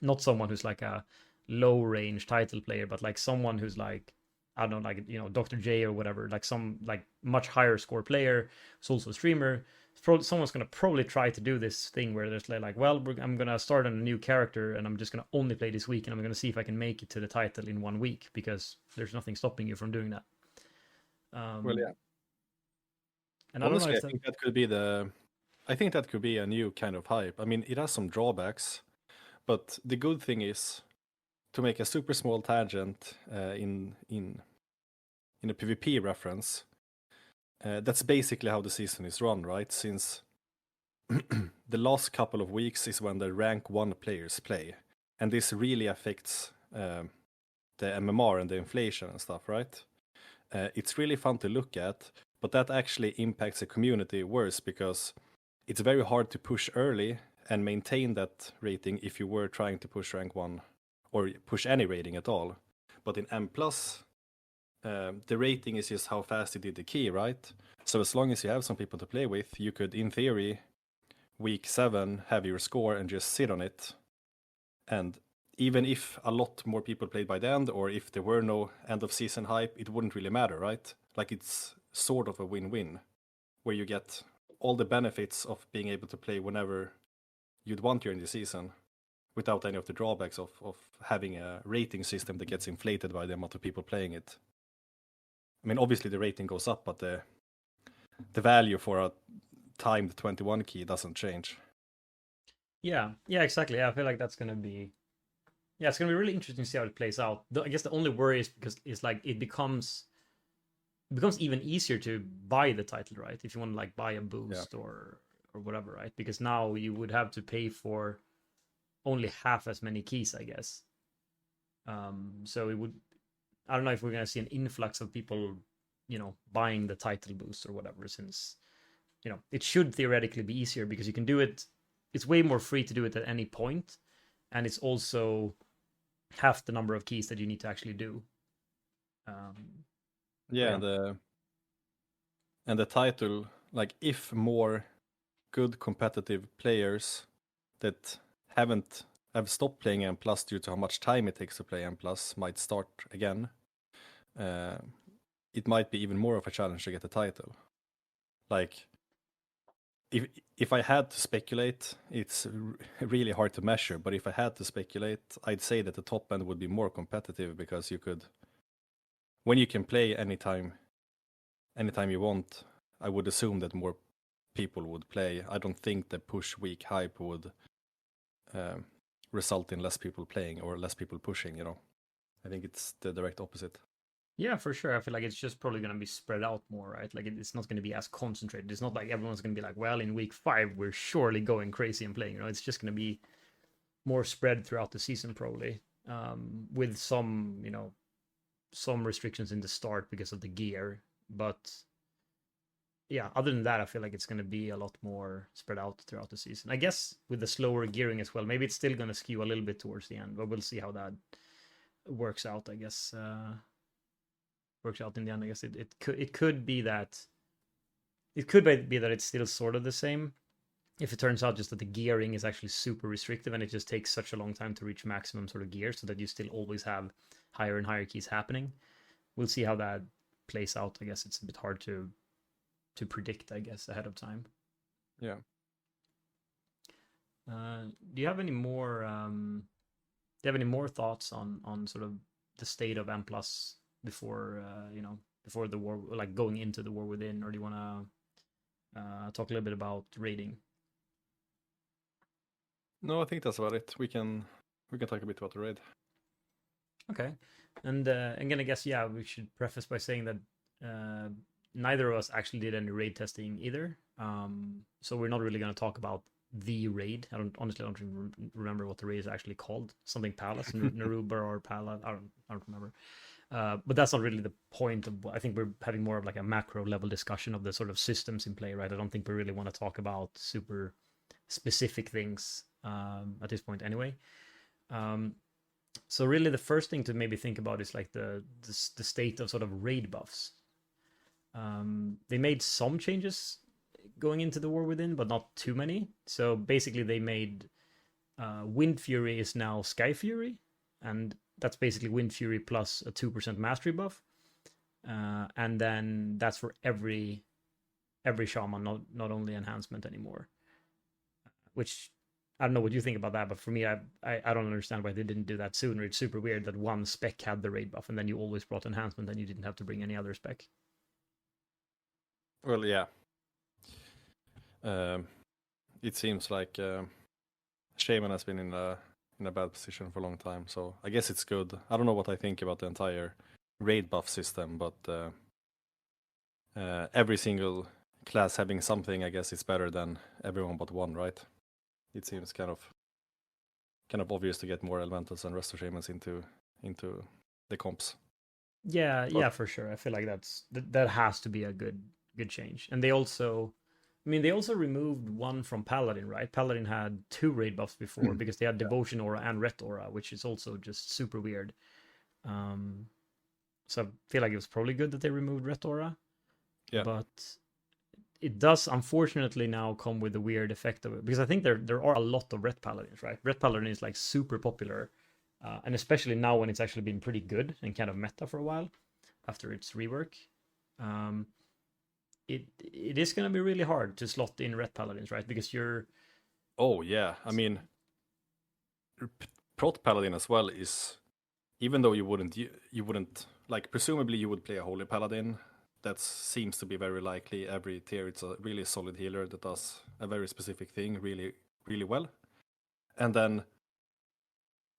not someone who's like a low range title player, but like someone who's like, I don't know, like, you know, Dr. J or whatever, like some like much higher score player who's also a streamer. Someone's going to probably try to do this thing where there's like, well, I'm going to start on a new character and I'm just going to only play this week, and I'm going to see if I can make it to the title in 1 week, because there's nothing stopping you from doing that. Well, yeah. And Honestly, I I think that could be I think that could be a new kind of hype. I mean, it has some drawbacks, but the good thing is, to make a super small tangent in a PvP reference, that's basically how the season is run, right? Since the last couple of weeks is when the rank 1 players play, and this really affects the MMR and the inflation and stuff, right? It's really fun to look at, but that actually impacts the community worse, because it's very hard to push early and maintain that rating if you were trying to push rank 1 or push any rating at all. But in M+, the rating is just how fast you did the key, right? So as long as you have some people to play with, you could, in theory, week 7 have your score and just sit on it. And even if a lot more people played by the end, or if there were no end of season hype, it wouldn't really matter, right? Like it's sort of a win-win, where you get all the benefits of being able to play whenever you'd want during the season, without any of the drawbacks of having a rating system that gets inflated by the amount of people playing it. I mean, obviously the rating goes up, but the value for a timed 21 key doesn't change. Yeah, exactly. Yeah, I feel like that's gonna be, yeah, it's gonna be really interesting to see how it plays out. I guess the only worry is because it's like it becomes even easier to buy the title, right? If you want to like buy a boost or whatever, right? Because now you would have to pay for only half as many keys, I guess. So it would, I don't know if we're gonna see an influx of people, you know, buying the title boost or whatever, since, you know, it should theoretically be easier because you can do it. It's way more free to do it at any point, and it's also half the number of keys that you need to actually do. Yeah, and the title, like, if more good competitive players that have stopped playing M+ due to how much time it takes to play M+ might start again, it might be even more of a challenge to get the title. Like, if I had to speculate, it's really hard to measure. But if I had to speculate, I'd say that the top end would be more competitive because you could, when you can play anytime you want, I would assume that more people would play. I don't think the push week hype would result in less people playing or less people pushing, you know. I think it's the direct opposite. Yeah, for sure. I feel like it's just probably going to be spread out more, right? Like it's not going to be as concentrated. It's not like everyone's going to be like, well, in week 5 we're surely going crazy and playing. You know, it's just going to be more spread throughout the season, probably, with some, you know, some restrictions in the start because of the gear. But yeah, other than that, I feel like it's going to be a lot more spread out throughout the season. I guess with the slower gearing as well, maybe it's still going to skew a little bit towards the end, but we'll see how that works out. I guess. Works out in the end. I guess it could be that it's still sort of the same. If it turns out just that the gearing is actually super restrictive and it just takes such a long time to reach maximum sort of gear, so that you still always have higher and higher keys happening. We'll see how that plays out. I guess it's a bit hard to predict, I guess, ahead of time. Yeah. Do you have any more? Do you have any more thoughts on sort of the state of M+ before before the war, like going into the war within, or do you want to talk a little bit about raiding? No, I think that's about it. We can talk a bit about the raid. Okay, and again, I guess we should preface by saying that neither of us actually did any raid testing either. So we're not really going to talk about the raid. I don't remember what the raid is actually called. Something Palace, Naruba or Palace. I don't remember. But that's not really the point of. I think we're having more of like a macro level discussion of the sort of systems in play, right? I don't think we really want to talk about super specific things at this point, anyway. So really, the first thing to maybe think about is like the state of sort of raid buffs. They made some changes going into the war within, but not too many. So basically, they made Wind Fury is now Sky Fury, and that's basically Wind Fury plus a 2% mastery buff. And then that's for every shaman, not only enhancement anymore. Which, I don't know what you think about that, but for me, I don't understand why they didn't do that sooner. It's super weird that one spec had the raid buff, and then you always brought enhancement, and you didn't have to bring any other spec. Well, yeah. It seems like Shaman has been in a bad position for a long time, so I guess it's good. I don't know what I think about the entire raid buff system, but every single class having something, I guess it's better than everyone but one, right? It seems kind of obvious to get more elementals and resto shamans into the comps. Yeah, for sure. I feel like that has to be a good change. And they also removed one from Paladin, right? Paladin had 2 raid buffs before because they had Devotion Aura and Ret Aura, which is also just super weird. So I feel like it was probably good that they removed Ret Aura. Yeah. But it does unfortunately now come with the weird effect of it, because I think there are a lot of Ret Paladins, right? Ret Paladin is like super popular, and especially now when it's actually been pretty good and kind of meta for a while after its rework. It is going to be really hard to slot in Ret Paladins, right? Because you're... Oh, yeah. I mean, Prot Paladin as well is... Even though you wouldn't... Like, presumably you would play a Holy Paladin. That seems to be very likely. Every tier, it's a really solid healer that does a very specific thing really, really well. And then,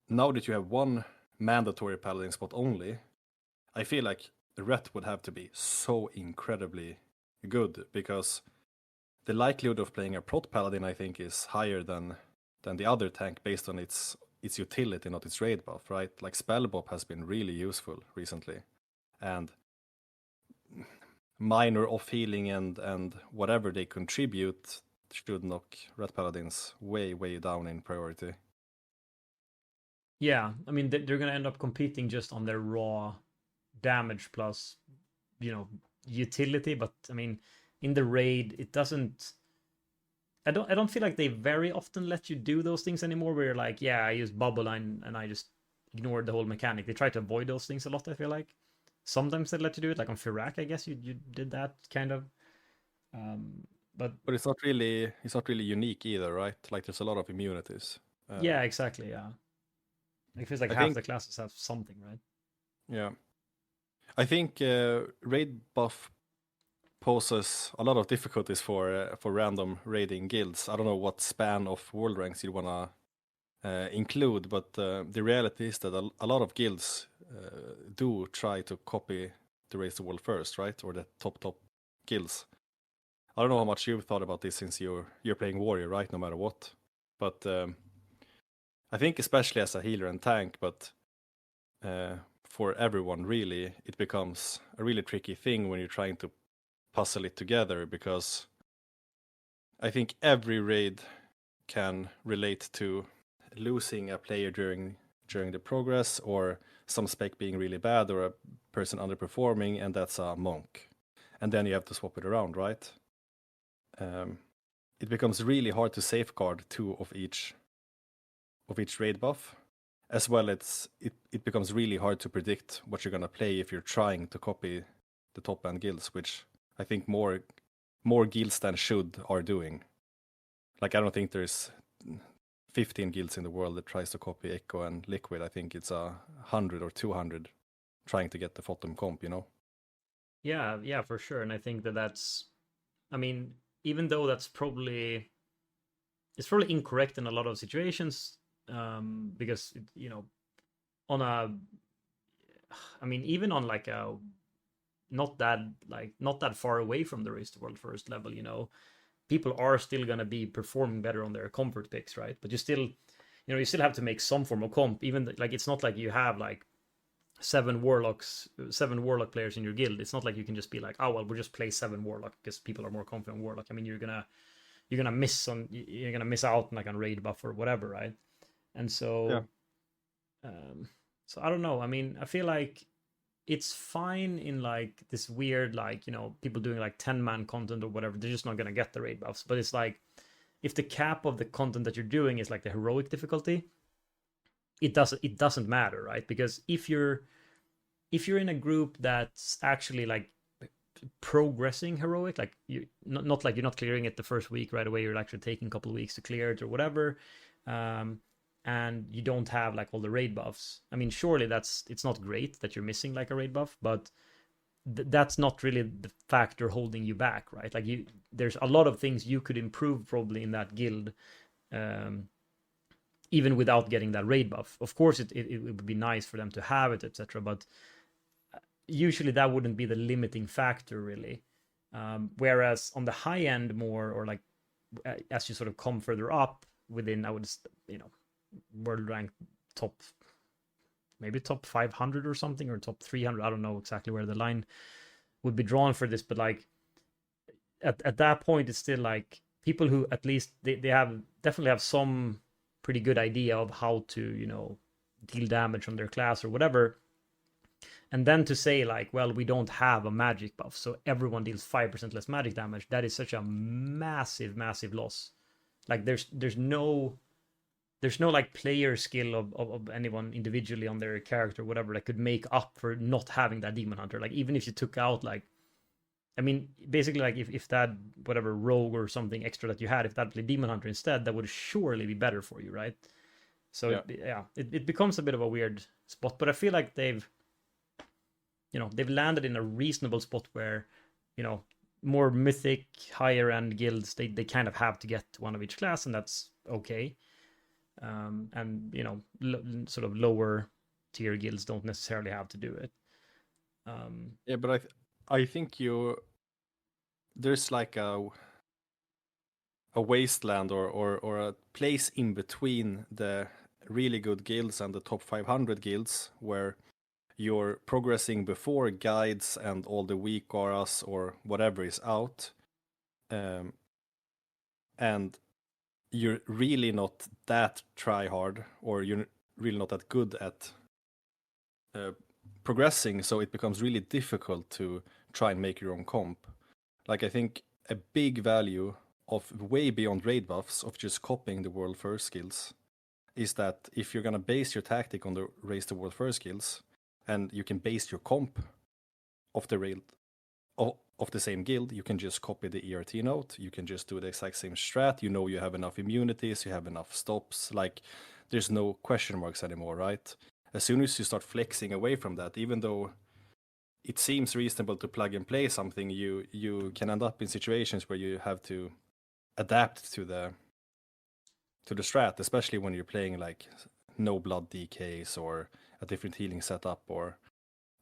now that you have one mandatory Paladin spot only, I feel like the Ret would have to be so incredibly good, because the likelihood of playing a Prot Paladin, I think, is higher than the other tank based on its utility, not its raid buff, right? Like Spell Bop has been really useful recently, and minor off healing and whatever they contribute should knock Ret Paladins way down in priority. Yeah, I mean they're gonna end up competing just on their raw damage plus, utility. But I mean, in the raid, it doesn't. I don't feel like they very often let you do those things anymore. Where you're like, yeah, I use bubble line and I just ignore the whole mechanic. They try to avoid those things a lot, I feel like. sometimes they let you do it, like on Firak, I guess you did that kind of. But But it's not really unique either, right? Like there's a lot of immunities. yeah, exactly, yeah. Like, it feels like I half think the classes have something, right? yeah. I think raid buff poses a lot of difficulties for random raiding guilds. I don't know what span of world ranks you wanna include, but the reality is that a lot of guilds do try to copy the Raise the World first, right? Or the top guilds. I don't know how much you've thought about this since you're playing warrior, right? No matter what, but I think especially as a healer and tank, but for everyone really, it becomes a really tricky thing when you're trying to puzzle it together because I think every raid can relate to losing a player during the progress or some spec being really bad or a person underperforming and that's a monk. And then you have to swap it around, right? It becomes really hard to safeguard two of each raid buff. As well, it becomes really hard to predict what you're gonna play if you're trying to copy the top end guilds, which I think more guilds than should are doing. Like I don't think there's 15 guilds in the world that tries to copy Echo and Liquid. I think it's 100 or 200 trying to get the bottom comp, you know? Yeah, yeah, for sure. And I think that's, I mean, even though it's probably incorrect in a lot of situations, because on a, I mean, even on like a not that far away from the Race the World first level, people are still gonna be performing better on their comfort picks, right? But you still have to make some form of comp. Even like it's not like you have like seven warlock players in your guild. It's not like you can just be like, oh well, we'll just play seven warlock because people are more confident in warlock. I mean, you're gonna miss out like on raid buff or whatever, right? And Yeah. so I don't know. I mean, I feel like it's fine in like this weird like people doing like 10-man content or whatever. They're just not gonna get the raid buffs. But it's like if the cap of the content that you're doing is like the heroic difficulty, it doesn't matter, right? Because if you're in a group that's actually like progressing heroic, like you not like you're not clearing it the first week right away, you're actually taking a couple of weeks to clear it or whatever, and you don't have like all the raid buffs. I mean, surely it's not great that you're missing like a raid buff, but that's not really the factor holding you back, right? Like there's a lot of things you could improve probably in that guild, even without getting that raid buff. Of course, it would be nice for them to have it, etc. But usually that wouldn't be the limiting factor, really. Whereas on the high end, more or like as you sort of come further up within, I would world rank maybe top 500 or something, or top 300. I don't know exactly where the line would be drawn for this, but like at that point, it's still like people who at least they definitely have some pretty good idea of how to deal damage on their class or whatever. And then to say like, well, we don't have a magic buff, so everyone deals 5% less magic damage. That is such a massive, massive loss. Like there's no like player skill of anyone individually on their character, whatever, that could make up for not having that demon hunter. Like even if you took out like, I mean, basically like if that whatever rogue or something extra that you had, if that played demon hunter instead, that would surely be better for you, right? So Yeah. it becomes a bit of a weird spot, but I feel like they've landed in a reasonable spot where more mythic higher end guilds they kind of have to get one of each class, and that's okay. And sort of lower tier guilds don't necessarily have to do it. Yeah, but I think there's like a wasteland or a place in between the really good guilds and the top 500 guilds where you're progressing before guides and all the weak auras or whatever is out, and you're really not that try hard or you're really not that good at progressing, so it becomes really difficult to try and make your own comp. Like I think a big value of way beyond raid buffs of just copying the world first skills is that if you're gonna base your tactic on the raise the world first skills and you can base your comp of the raid of the same guild, you can just copy the ERT note. You can just do the exact same strat. You know you have enough immunities, you have enough stops. Like there's no question marks anymore, right? As soon as you start flexing away from that, even though it seems reasonable to plug and play something, you can end up in situations where you have to adapt to the strat, especially when you're playing like no blood DKs or a different healing setup, or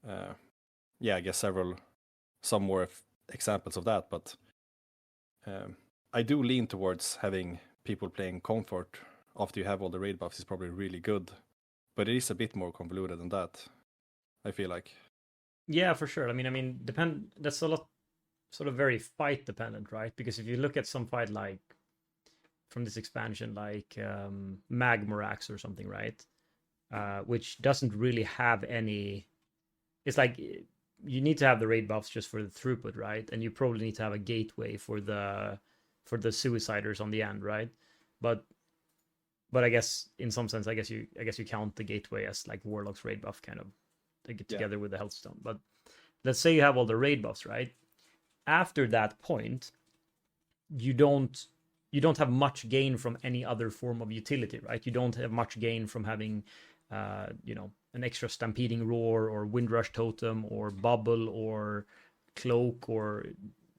I guess some more examples of that. But I do lean towards having people playing comfort after you have all the raid buffs is probably really good, but it is a bit more convoluted than that, I feel like. Yeah, for sure. I mean, that's a lot, sort of very fight dependent, right? Because if you look at some fight like from this expansion, like Magmorax or something, right? Which doesn't really have any. It's like you need to have the raid buffs just for the throughput, right? And you probably need to have a gateway for the suiciders on the end, right? But I guess in some sense, I guess you count the gateway as like Warlock's raid buff, kind of, to get together with the Healthstone. But let's say you have all the raid buffs, right? After that point, you don't have much gain from any other form of utility, right? You don't have much gain from having, an extra stampeding roar or windrush totem or bubble or cloak, or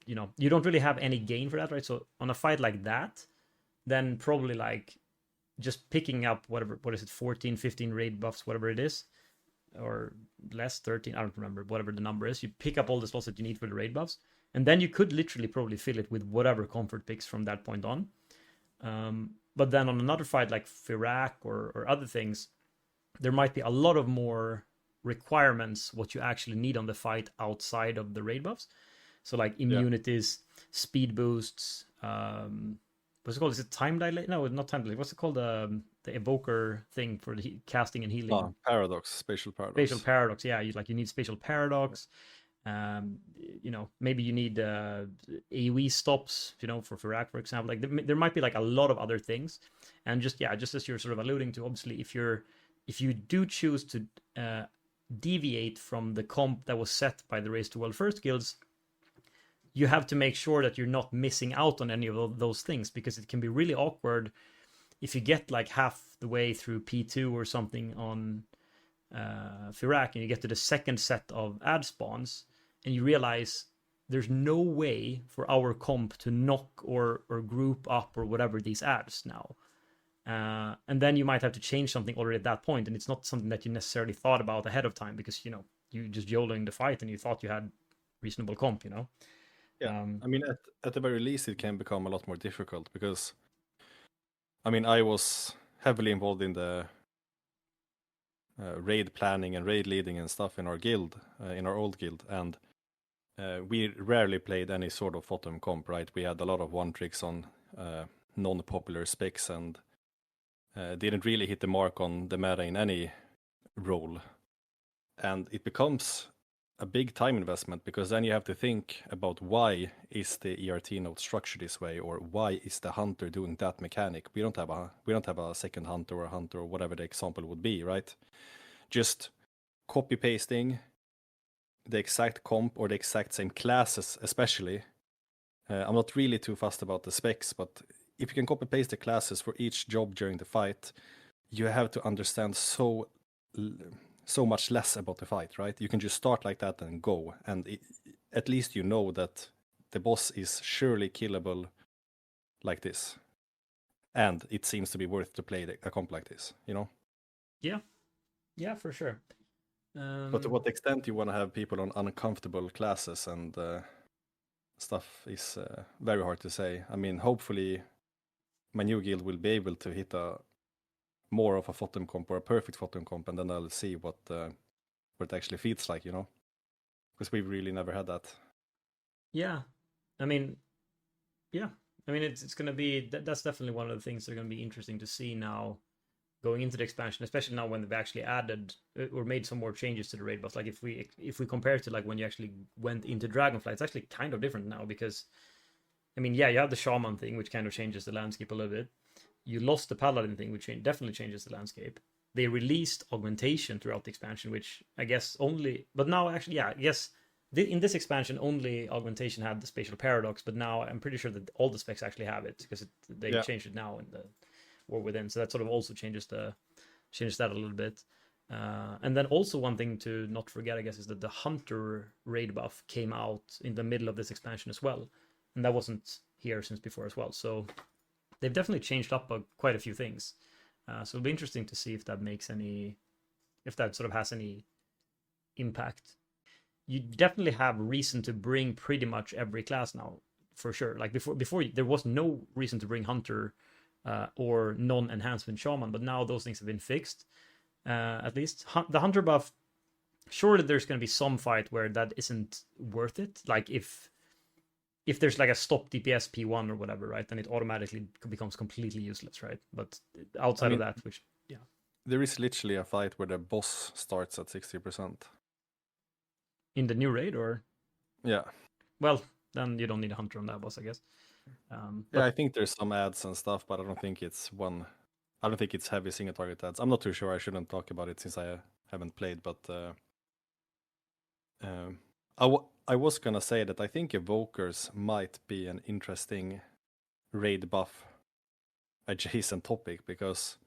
you don't really have any gain for that, right? So on a fight like that, then probably like just picking up what is it, 14, 15 raid buffs, whatever it is, or less, 13, I don't remember, whatever the number is. You pick up all the slots that you need for the raid buffs, and then you could literally probably fill it with whatever comfort picks from that point on. But then on another fight like Firak or other things, there might be a lot of more requirements what you actually need on the fight outside of the raid buffs. So like immunities, speed boosts, what's it called? Is it time dilate? No, not time dilate. What's it called? The evoker thing for the casting and healing. Paradox, spatial paradox. Spatial paradox. Yeah, you need spatial paradox. Maybe you need AoE stops, for Firak, for example. Like there might be like a lot of other things, and just as you're sort of alluding to, obviously, if you do choose to deviate from the comp that was set by the Race to World First guilds, you have to make sure that you're not missing out on any of those things, because it can be really awkward if you get like half the way through P2 or something on Firak, and you get to the second set of ad spawns, and you realize there's no way for our comp to knock or group up or whatever these ads now. And then you might have to change something already at that point, and it's not something that you necessarily thought about ahead of time, because you just YOLOing the fight and you thought you had reasonable comp. Yeah, I mean, at the very least, it can become a lot more difficult, because, I mean, I was heavily involved in the raid planning and raid leading and stuff in our guild, in our old guild, and we rarely played any sort of bottom comp, right? We had a lot of one tricks on non-popular specs, and didn't really hit the mark on the meta in any role. And it becomes a big time investment, because then you have to think about why is the ERT note structured this way, or why is the hunter doing that mechanic. We don't have a second hunter or a hunter or whatever the example would be, right? Just copy pasting the exact comp or the exact same classes, especially. I'm not really too fussed about the specs, but if you can copy paste the classes for each job during the fight, you have to understand so much less about the fight, right? You can just start like that and go, and at least you know that the boss is surely killable like this, and it seems to be worth to play a comp like this, Yeah, for sure. But to what extent you want to have people on uncomfortable classes and stuff is very hard to say. I mean, hopefully my new guild will be able to hit more of a bottom comp or a perfect bottom comp, and then I'll see what it actually feels like, because we've really never had that. Yeah, I mean, it's going to be that's definitely one of the things that are going to be interesting to see now going into the expansion, especially now when they've actually added or made some more changes to the raid buffs. Like if we compare it to like when you actually went into Dragonflight, it's actually kind of different now, because I mean, you have the shaman thing, which kind of changes the landscape a little bit. You lost the paladin thing, which definitely changes the landscape. They released augmentation throughout the expansion, which I guess but now actually, I guess in this expansion, only augmentation had the spatial paradox, but now I'm pretty sure that all the specs actually have it because they Yeah. changed it now in the War Within. So that sort of also changes that a little bit. And then also one thing to not forget, I guess, is that the Hunter raid buff came out in the middle of this expansion as well, and that wasn't here since before as well. So they've definitely changed up quite a few things. So it'll be interesting to see if that sort of has any impact. You definitely have reason to bring pretty much every class now, for sure. Like before there was no reason to bring Hunter or non-enhancement Shaman, but now those things have been fixed. At least the Hunter buff, surely there's going to be some fight where that isn't worth it. Like if there's like a stop DPS P1 or whatever, right, then it automatically becomes completely useless, right? But outside of that, which there is literally a fight where the boss starts at 60%. In the new raid, or Yeah. Well, then you don't need a Hunter on that boss, I guess. Yeah, I think there's some ads and stuff, but I don't think it's heavy single target ads. I'm not too sure. I shouldn't talk about it since I haven't played, but I was gonna say that I think Evokers might be an interesting raid buff adjacent topic because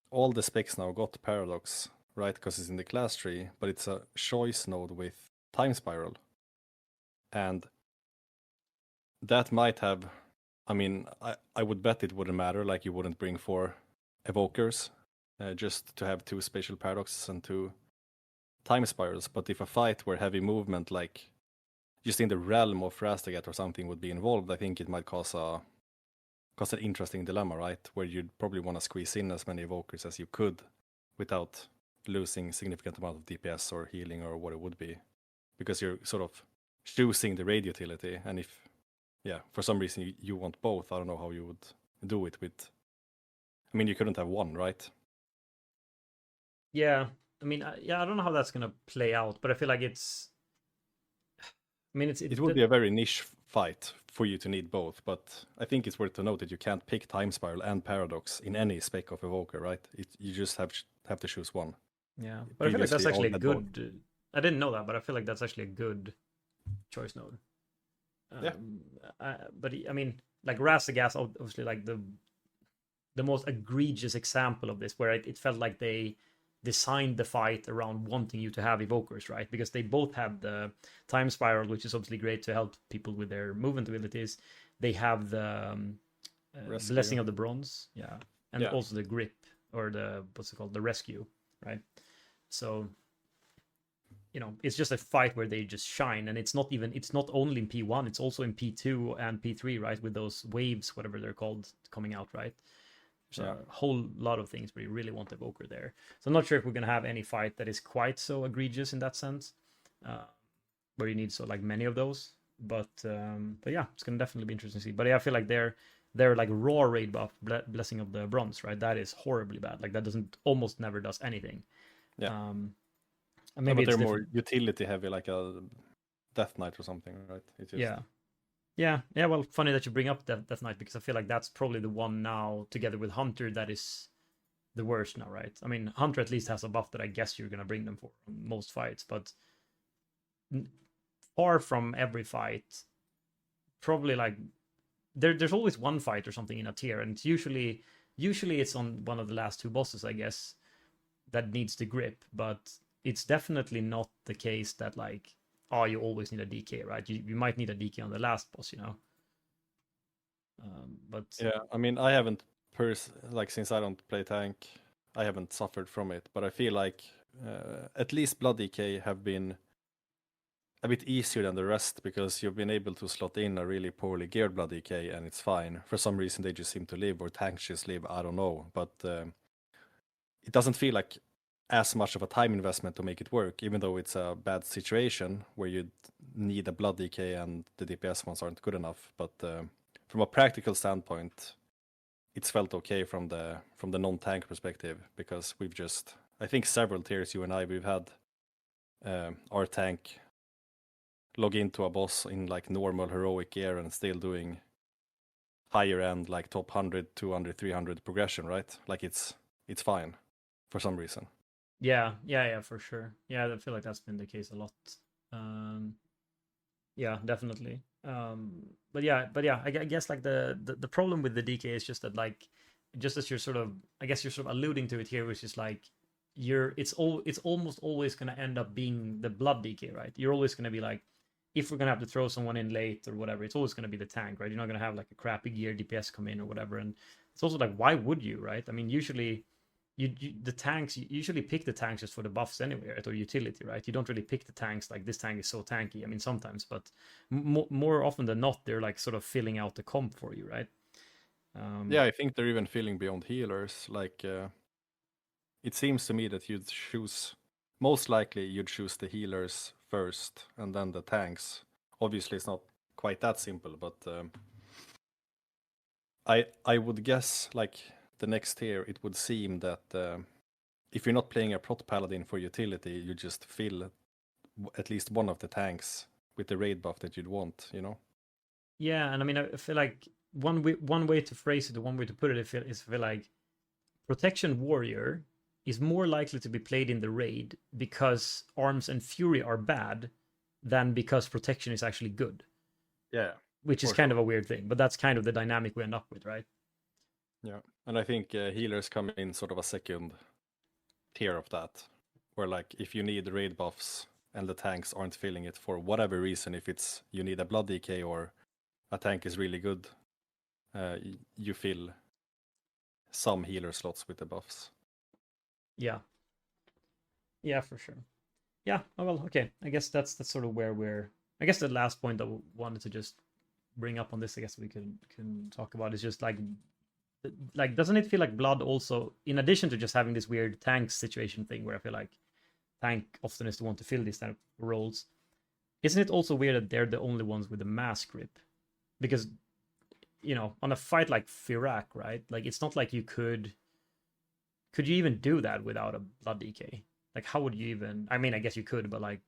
all the specs now got Paradox, right? Because it's in the class tree, but it's a choice node with Time Spiral. And that might have, I mean, I would bet it wouldn't matter, like you wouldn't bring 4 Evokers just to have 2 spatial paradoxes and 2 time spirals. But if a fight where heavy movement, like just in the realm of Rastagat or something, would be involved, I think it might cause an interesting dilemma, right? Where you'd probably want to squeeze in as many Evokers as you could without losing significant amount of DPS or healing or what it would be, because you're sort of choosing the raid utility. And if, for some reason you want both, I don't know how you would do it with. I mean, you couldn't have one, right? Yeah, I mean, I don't know how that's gonna play out, but I feel like it's. I mean, it would be a very niche fight for you to need both, but I think it's worth to note that you can't pick Time Spiral and Paradox in any spec of Evoker, right? You just have to choose one. Yeah, but I feel like that's actually a good. I didn't know that, but I feel like that's actually a good choice node. But I mean, like Rastagas, obviously, like the most egregious example of this, where it felt like they designed the fight around wanting you to have Evokers, right? Because they both have the Time Spiral, which is obviously great to help people with their movement abilities. They have the Blessing of the Bronze, and also the Grip, or the, what's it called, the Rescue, right? So, it's just a fight where they just shine, and it's not only in P1, it's also in P2 and P3, right? With those waves, whatever they're called, coming out, right? There's a whole lot of things where you really want Evoker there. So I'm not sure if we're going to have any fight that is quite so egregious in that sense, where you need so like many of those. But yeah, it's going to definitely be interesting to see. But yeah, I feel like they're like raw raid buff, Blessing of the Bronze, right? That is horribly bad. Like that almost never does anything. Yeah. And maybe but they're more utility heavy, like a Death Knight or something, right? Yeah. Well, funny that you bring up Death Knight, because I feel like that's probably the one now, together with Hunter, that is the worst now, right? I mean, Hunter at least has a buff that I guess you're gonna bring them for most fights, but far from every fight. Probably like there's always one fight or something in a tier, and it's usually it's on one of the last 2 bosses, I guess, that needs the grip, but it's definitely not the case that like, you always need a DK, right? You might need a DK on the last boss, but yeah, I mean, I haven't since I don't play tank, I haven't suffered from it, but I feel like at least Blood DK have been a bit easier than the rest, because you've been able to slot in a really poorly geared Blood DK and it's fine. For some reason they just seem to live, or tanks just live, I don't know, but it doesn't feel like as much of a time investment to make it work, even though it's a bad situation where you need a Blood DK and the DPS ones aren't good enough. But from a practical standpoint, it's felt okay from the non-tank perspective, because we've just, I think several tiers, you and I, we've had our tank log into a boss in like normal heroic gear and still doing higher end, like top 100, 200, 300 progression, right? Like it's fine for some reason. Yeah, for sure. Yeah, I feel like that's been the case a lot. Um, yeah, definitely. But yeah, I guess like the problem with the DK is just that like just as you're sort of I guess you're sort of alluding to it here, which is like it's almost always gonna end up being the blood DK, right? You're always gonna be like if we're gonna have to throw someone in late or whatever, it's always gonna be the tank, right? You're not gonna have like a crappy gear DPS come in or whatever. And it's also like why would you, right? I mean, usually the tanks you usually pick the tanks just for the buffs anyway, right? Or utility, right? You don't really pick the tanks like this tank is so tanky. I mean, sometimes, but more often than not, they're like sort of filling out the comp for you, right? Yeah, I think they're even filling beyond healers. Like, it seems to me that you'd choose, most likely, you'd choose the healers first and then the tanks. Obviously, it's not quite that simple, but I would guess, like, the next tier, it would seem that if you're not playing a prot paladin for utility, you just fill at least one of the tanks with the raid buff that you'd want, you know? Yeah, and I mean, I feel like one way to phrase it, or one way to put it, is feel like protection warrior is more likely to be played in the raid because arms and fury are bad than because protection is actually good. Yeah. Which is kind of a weird thing, but that's kind of the dynamic we end up with, right? Yeah, and I think healers come in sort of a second tier of that, where like if you need raid buffs and the tanks aren't filling it for whatever reason, if it's you need a blood DK or a tank is really good, you fill some healer slots with the buffs. Yeah. Yeah, for sure. Yeah. Oh well. Okay. I guess that's sort of where we're. I guess the last point that we wanted to just bring up on this, I guess we can talk about is just like doesn't it feel like blood also, in addition to just having this weird tank situation thing where I feel like tank often is the one to fill these kind of roles, isn't it also weird that they're the only ones with a mass grip? Because on a fight like Firak, right? Like it's not like you could you even do that without a blood DK? Like how would you even? I mean, I guess you could, but like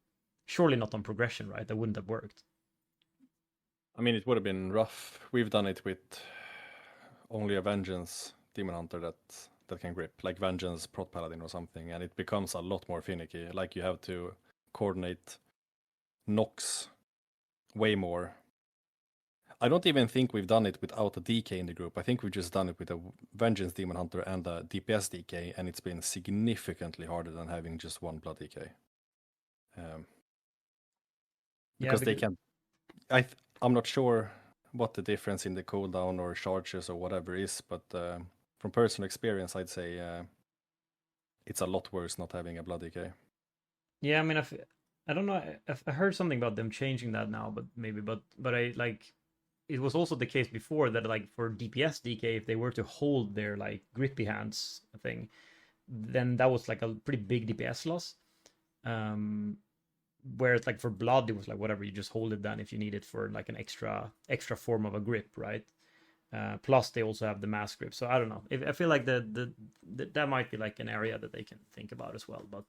surely not on progression, right? That wouldn't have worked. I mean, it would have been rough. We've done it with only a Vengeance Demon Hunter that can grip, like Vengeance Prot Paladin or something, and it becomes a lot more finicky. Like you have to coordinate knocks way more. I don't even think we've done it without a DK in the group. I think we've just done it with a Vengeance Demon Hunter and a DPS DK, and it's been significantly harder than having just one Blood DK. Because they can. I'm not sure what the difference in the cooldown or charges or whatever is, but from personal experience, I'd say it's a lot worse not having a blood DK. Yeah, I mean, I don't know. I heard something about them changing that now, but I like. It was also the case before that, like for DPS DK, if they were to hold their like grippy hands thing, then that was like a pretty big DPS loss. Whereas like for blood, it was like whatever, you just hold it then if you need it for like an extra form of a grip, right? Plus they also have the mass grip, so I don't know. I feel like that might be like an area that they can think about as well. But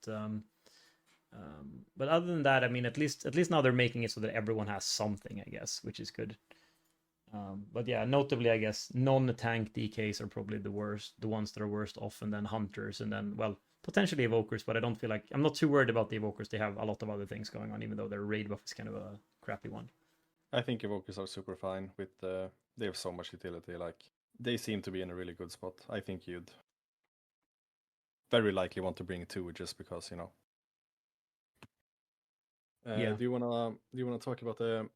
other than that, I mean, at least now they're making it so that everyone has something, I guess, which is good. But yeah, notably, I guess non-tank DKs are probably the worst, the ones that are worst off, and then hunters, and then well, potentially evokers. But I don't feel like I'm not too worried about the evokers. They have a lot of other things going on, even though their raid buff is kind of a crappy one. I think evokers are super fine with they have so much utility. Like they seem to be in a really good spot. I think you'd very likely want to bring two just because Yeah. Do you wanna talk about the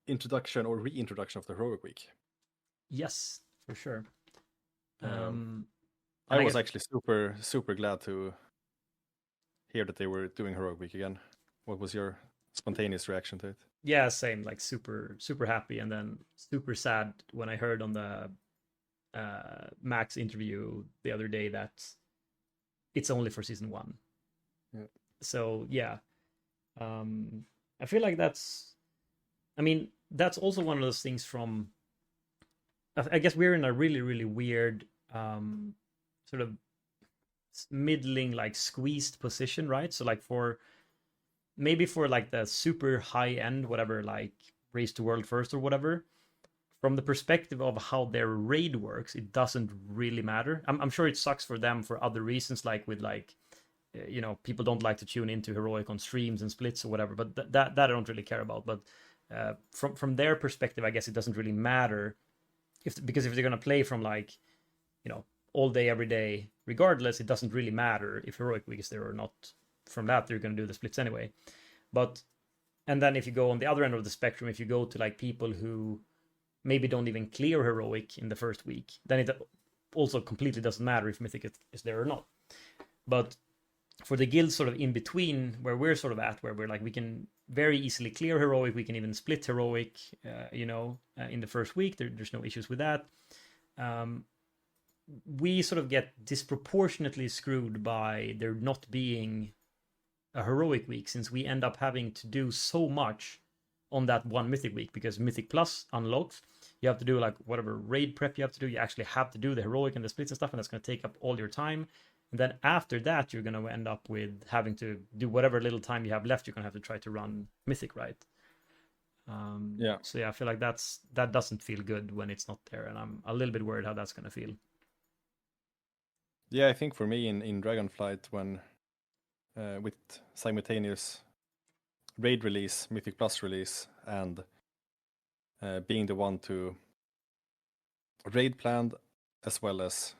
introduction or reintroduction of the heroic week? Yes, for sure. I was actually super glad to hear that they were doing heroic week again. What was your spontaneous reaction to it? Yeah, same. Like super happy, and then super sad when I heard on the Max interview the other day that it's only for season 1. Yeah. So yeah, I feel like that's. I mean, that's also one of those things from. I guess we're in a really weird sort of middling, like squeezed position, right? So like for like the super high end, whatever, like Race to World First or whatever, from the perspective of how their raid works, it doesn't really matter. I'm sure it sucks for them for other reasons, like with like people don't like to tune into heroic on streams and splits or whatever, but that I don't really care about. But from their perspective, I guess it doesn't really matter because if they're gonna play from like all day every day, regardless, it doesn't really matter if heroic week is there or not. From that, they're gonna do the splits anyway. But and then if you go on the other end of the spectrum, if you go to like people who maybe don't even clear heroic in the first week, then it also completely doesn't matter if mythic is there or not. But for the guilds sort of in between where we're sort of at, where we're like we can very easily clear heroic, we can even split heroic, in the first week. There's no issues with that. We sort of get disproportionately screwed by there not being a heroic week, since we end up having to do so much on that one mythic week, because mythic plus unlocks. You have to do like whatever raid prep you have to do. You actually have to do the heroic and the splits and stuff, and that's going to take up all your time. And then after that, you're going to end up with having to do whatever little time you have left. You're going to have to try to run mythic, right? So yeah, I feel like that doesn't feel good when it's not there, and I'm a little bit worried how that's going to feel. Yeah, I think for me in Dragonflight, when with simultaneous raid release, mythic plus release, and being the one to raid planned, as well as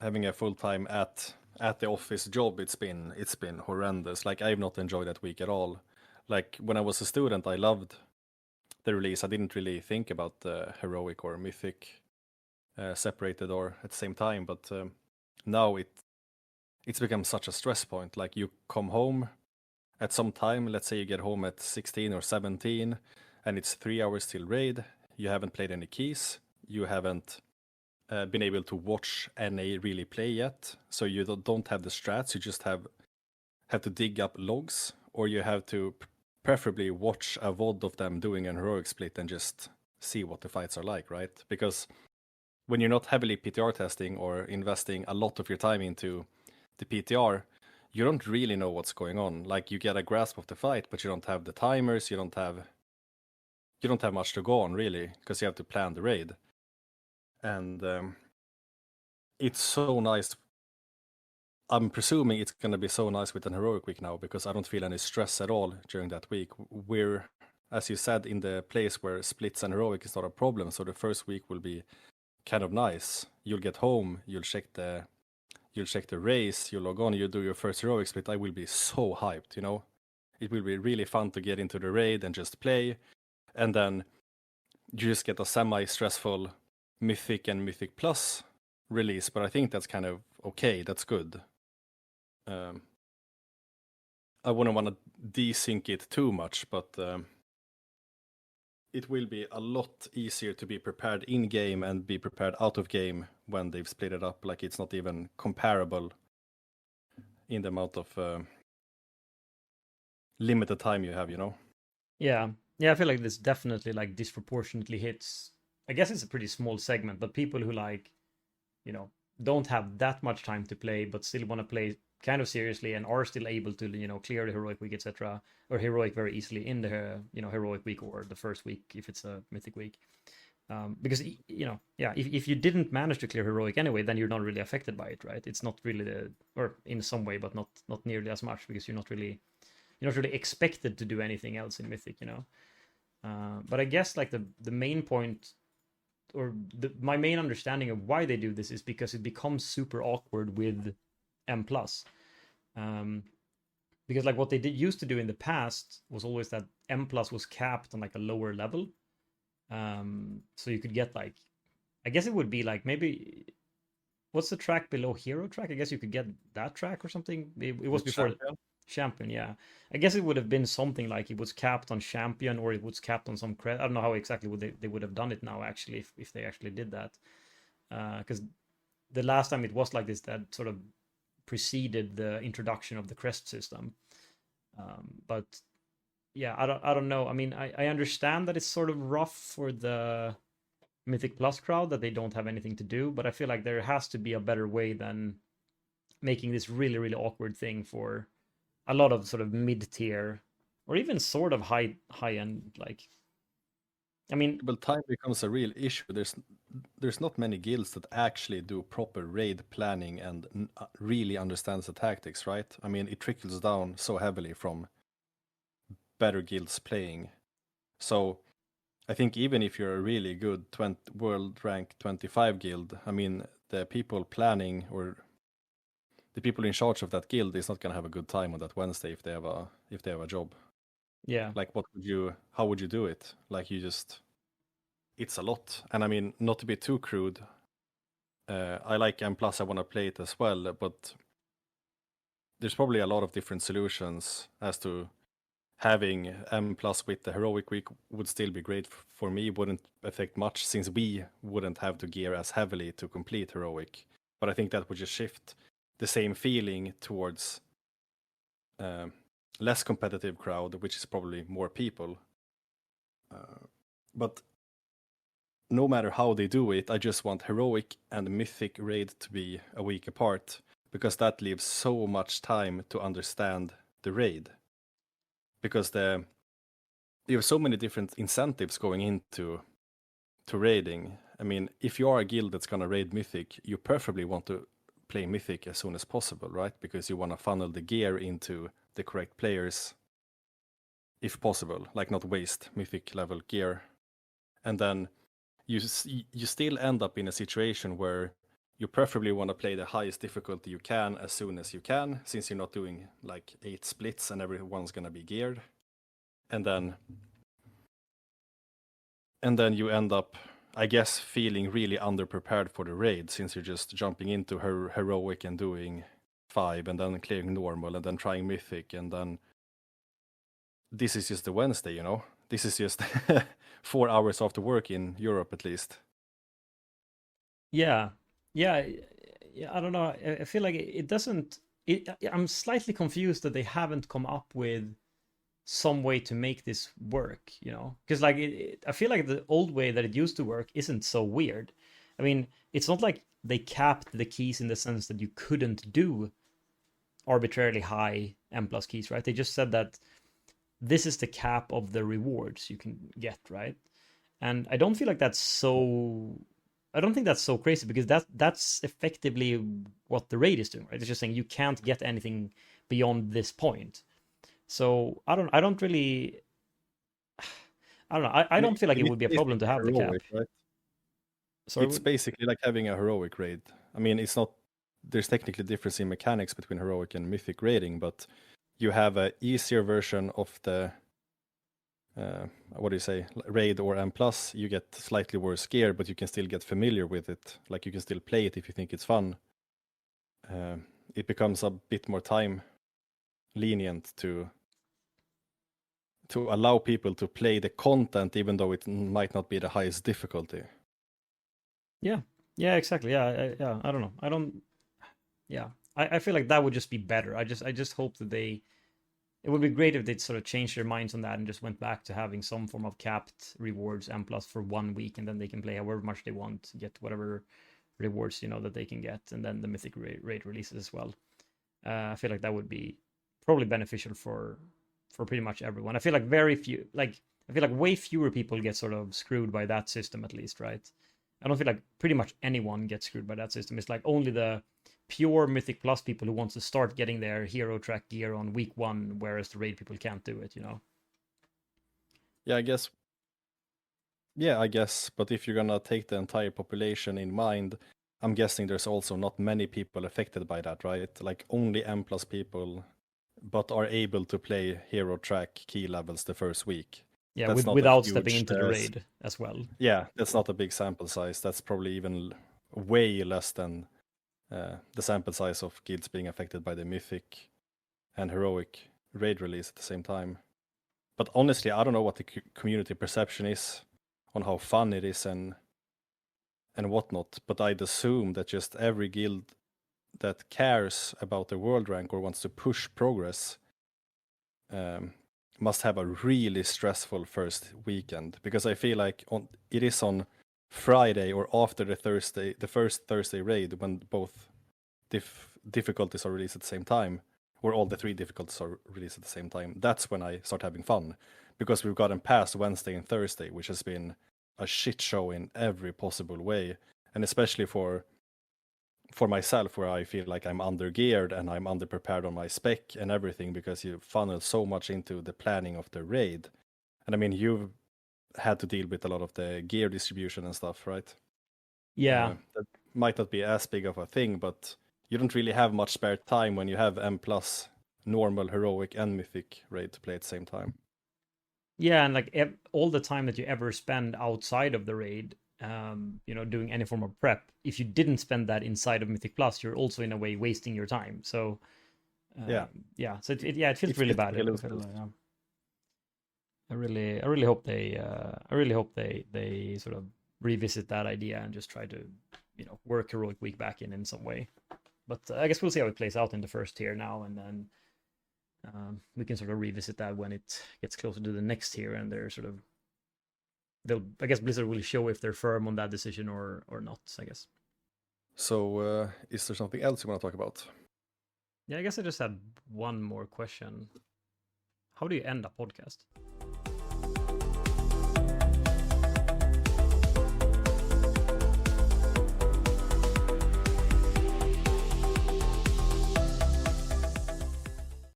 having a full time at the office job, it's been horrendous. Like, I've not enjoyed that week at all. Like, when I was a student, I loved the release. I didn't really think about the heroic or mythic separated or at the same time, but now it's become such a stress point. Like, you come home at some time, let's say you get home at 16 or 17, and it's 3 hours till raid. You haven't played any keys. You haven't been able to watch NA really play yet. So you don't have the strats. You just have to dig up logs, or you have to preferably watch a VOD of them doing an heroic split and just see what the fights are like, right? Because when you're not heavily PTR testing or investing a lot of your time into the PTR, you don't really know what's going on. Like, you get a grasp of the fight, but you don't have the timers, you don't have much to go on really, because you have to plan the raid. And it's so nice. I'm presuming it's going to be so nice with an heroic week now, because I don't feel any stress at all during that week. We're, as you said, in the place where splits and heroic is not a problem, so the first week will be kind of nice. You'll get home, you'll check the race, you log on, you do your first heroic split. I will be so hyped, It will be really fun to get into the raid and just play. And then you just get a semi-stressful Mythic and Mythic Plus release, but I think that's kind of okay, that's good. I wouldn't want to desync it too much, but it will be a lot easier to be prepared in-game and be prepared out of game when they've split it up. Like, it's not even comparable in the amount of limited time you have, Yeah, I feel like this definitely like disproportionately hits. I guess it's a pretty small segment, but people who like, don't have that much time to play, but still want to play kind of seriously and are still able to, clear the heroic week, etc., or heroic very easily in the, heroic week or the first week if it's a mythic week. Because, if you didn't manage to clear heroic anyway, then you're not really affected by it, right? It's not really or in some way, but not nearly as much, because you're not really expected to do anything else in mythic, But I guess like the main point, or my main understanding of why they do this, is because it becomes super awkward with M+. Because like what they used to do in the past was always that M+ was capped on like a lower level. So you could get like, I guess it would be like, maybe, what's the track below hero track? I guess you could get that track or something. It was before champion, yeah. I guess it would have been something like it was capped on champion, or it was capped on some credit. I don't know how exactly they would have done it now, actually, if they actually did that. Because the last time it was like this, that sort of preceded the introduction of the crest system. But yeah, I don't know. I mean, I understand that it's sort of rough for the Mythic Plus crowd that they don't have anything to do, but I feel like there has to be a better way than making this really, really awkward thing for a lot of sort of mid-tier or even sort of high end, like I mean, Well, time becomes a real issue. There's not many guilds that actually do proper raid planning and really understands the tactics, right? I mean, it trickles down so heavily from better guilds playing. So I think even if you're a really good world rank 25 guild, I mean, the people planning or the people in charge of that guild is not gonna have a good time on that Wednesday if they have a job. yeah, Like, how would you do it? Like, it's a lot. And I mean, not to be too crude, I like M plus, I want to play it as well, but there's probably a lot of different solutions as to having M plus with the heroic week would still be great for me, wouldn't affect much since we wouldn't have to gear as heavily to complete heroic. But I think that would just shift the same feeling towards less competitive crowd, which is probably more people. But no matter how they do it, I just want heroic and mythic raid to be a week apart because that leaves so much time to understand the raid. Because you have so many different incentives going into raiding. I mean, if you are a guild that's gonna raid mythic, you preferably want to play mythic as soon as possible, right? Because you want to funnel the gear into the correct players if possible, like not waste mythic level gear. And then you still end up in a situation where you preferably want to play the highest difficulty you can as soon as you can, since you're not doing like 8 splits and everyone's gonna be geared. And then you end up, I guess, feeling really underprepared for the raid, since you're just jumping into heroic and doing 5 and then clearing normal and then trying mythic, and then this is just the Wednesday, you know? This is just 4 hours after work in Europe, at least. yeah, yeah, yeah. I don't know. I feel like it doesn't. I'm slightly confused that they haven't come up with some way to make this work, you know? Because like I feel like the old way that it used to work isn't so weird. I mean, it's not like they capped the keys in the sense that you couldn't do arbitrarily high M plus keys, right? They just said that this is the cap of the rewards you can get, right? And I don't feel like that's so. I don't think that's so crazy because that's effectively what the raid is doing, right? It's just saying you can't get anything beyond this point. So I don't really. I don't know. I don't feel like it It's would be a problem to basically have the cap. heroic, right? So It's basically like having a heroic raid. I mean, it's not. There's technically difference in mechanics between heroic and mythic raiding, but you have a easier version of the what do you say, raid or M plus. You get slightly worse gear, but you can still get familiar with it. Like you can still play it if you think it's fun. Uh, it becomes a bit more time lenient to allow people to play the content, even though it might not be the highest difficulty. yeah, yeah, exactly. Yeah, yeah. I don't know. I don't. Yeah, I feel like that would just be better. I just hope that they. It would be great if they'd sort of changed their minds on that and just went back to having some form of capped rewards M plus for 1 week, and then they can play however much they want, get whatever rewards that they can get, and then the mythic raid releases as well. I feel like that would be probably beneficial for pretty much everyone. I feel like I feel like way fewer people get sort of screwed by that system, at least, right? I don't feel like pretty much anyone gets screwed by that system. It's like only the pure Mythic Plus people who want to start getting their hero track gear on week 1, whereas the raid people can't do it, you know? Yeah, I guess. Yeah, I guess. But if you're gonna take the entire population in mind, I'm guessing there's also not many people affected by that, right? Like only M plus people, but are able to play hero track key levels the first week. Yeah, That's not a without stepping huge. into the raid as well. Yeah, that's not a big sample size. That's probably even way less than the sample size of guilds being affected by the mythic and heroic raid release at the same time. But honestly, I don't know what the community perception is on how fun it is and whatnot. But I'd assume that just every guild that cares about the world rank or wants to push progress must have a really stressful first weekend, because I feel like it is on Friday or after the first Thursday raid, when both difficulties are released at the same time, or all the 3 difficulties are released at the same time. That's when I start having fun, because we've gotten past Wednesday and Thursday, which has been a shit show in every possible way, and especially for myself, where I feel like I'm under geared and I'm underprepared on my spec and everything, because you funnel so much into the planning of the raid. And I mean, you've had to deal with a lot of the gear distribution and stuff, right? Yeah. That might not be as big of a thing, but you don't really have much spare time when you have M plus normal, heroic, and mythic raid to play at the same time. Yeah, and like all the time that you ever spend outside of the raid, doing any form of prep, if you didn't spend that inside of Mythic Plus, you're also in a way wasting your time. So Yeah. yeah. So it feels really bad. I really hope they sort of revisit that idea and just try to, work Heroic Week back in some way. But I guess we'll see how it plays out in the first tier now, and then we can sort of revisit that when it gets closer to the next tier, and they're sort of I guess Blizzard will show if they're firm on that decision or not, I guess. So is there something else you want to talk about? Yeah, I guess I just had one more question. How do you end a podcast?